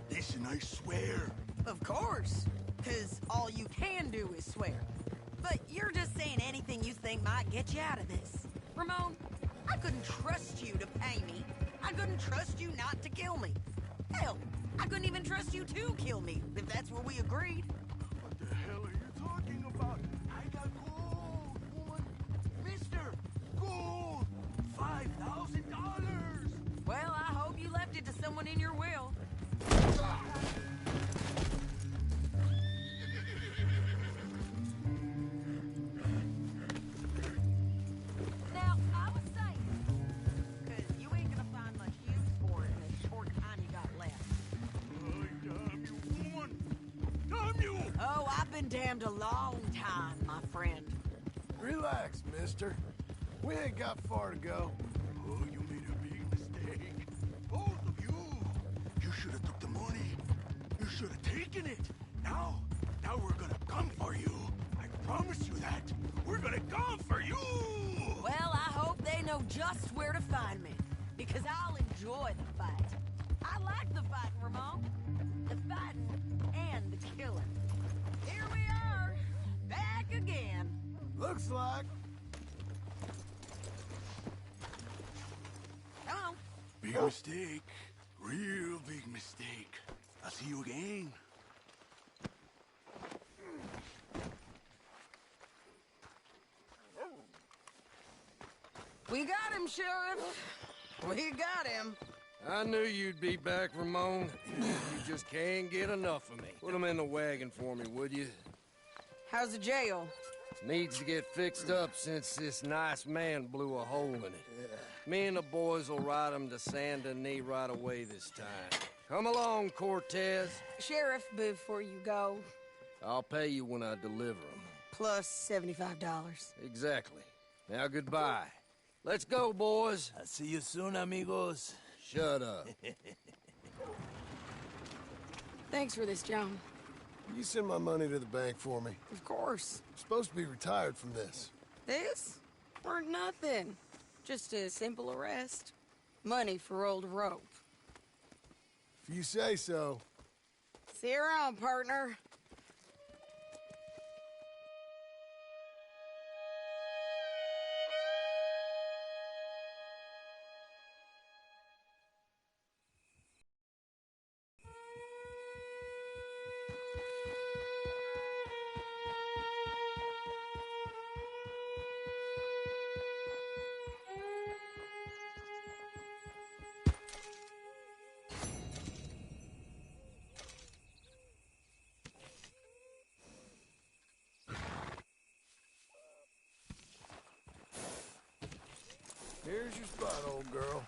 Listen, I swear. Of course, because all you can do is swear. But you're just saying anything you think might get you out of this. Ramon, I couldn't trust you to pay me. I couldn't trust you not to kill me. Hell, I couldn't even trust you to kill me, if that's what we agreed. What the hell are you talking about? I got gold, woman. Mister, gold. $5,000. Well, I hope you left it to someone in your will. Now, I was saying, because you ain't gonna find much use for it in the short time you got left. Damn you, woman. Damn you. Oh, I've been damned a long time, my friend. Relax, mister. We ain't got far to go. Oh, you made a big mistake. Both of you. You should have took the money. You should have taken it. Now we're gonna come for you. I promise you that. We're gonna come for you. Well, I hope they know just where to find me, because I'll enjoy the fight. I like the fighting, Ramon. The fighting and the killing. Here we are, back again. Looks like. Come on. Big mistake. Real big mistake. I'll see you again. We got him, Sheriff. We got him. I knew you'd be back, Ramon. You just can't get enough of me. Put him in the wagon for me, would you? How's the jail? Needs to get fixed up since this nice man blew a hole in it. Me and the boys will ride him to Saint Denis right away this time. Come along, Cortez. Sheriff, before you go, I'll pay you when I deliver them. Plus $75. Exactly. Now goodbye. Let's go, boys. I'll see you soon, amigos. Shut up. Thanks for this, John. You send my money to the bank for me. Of course. I'm supposed to be retired from this. This? Weren't nothing. Just a simple arrest. Money for old rope. If you say so. See you around, partner. Here's your spot, old girl.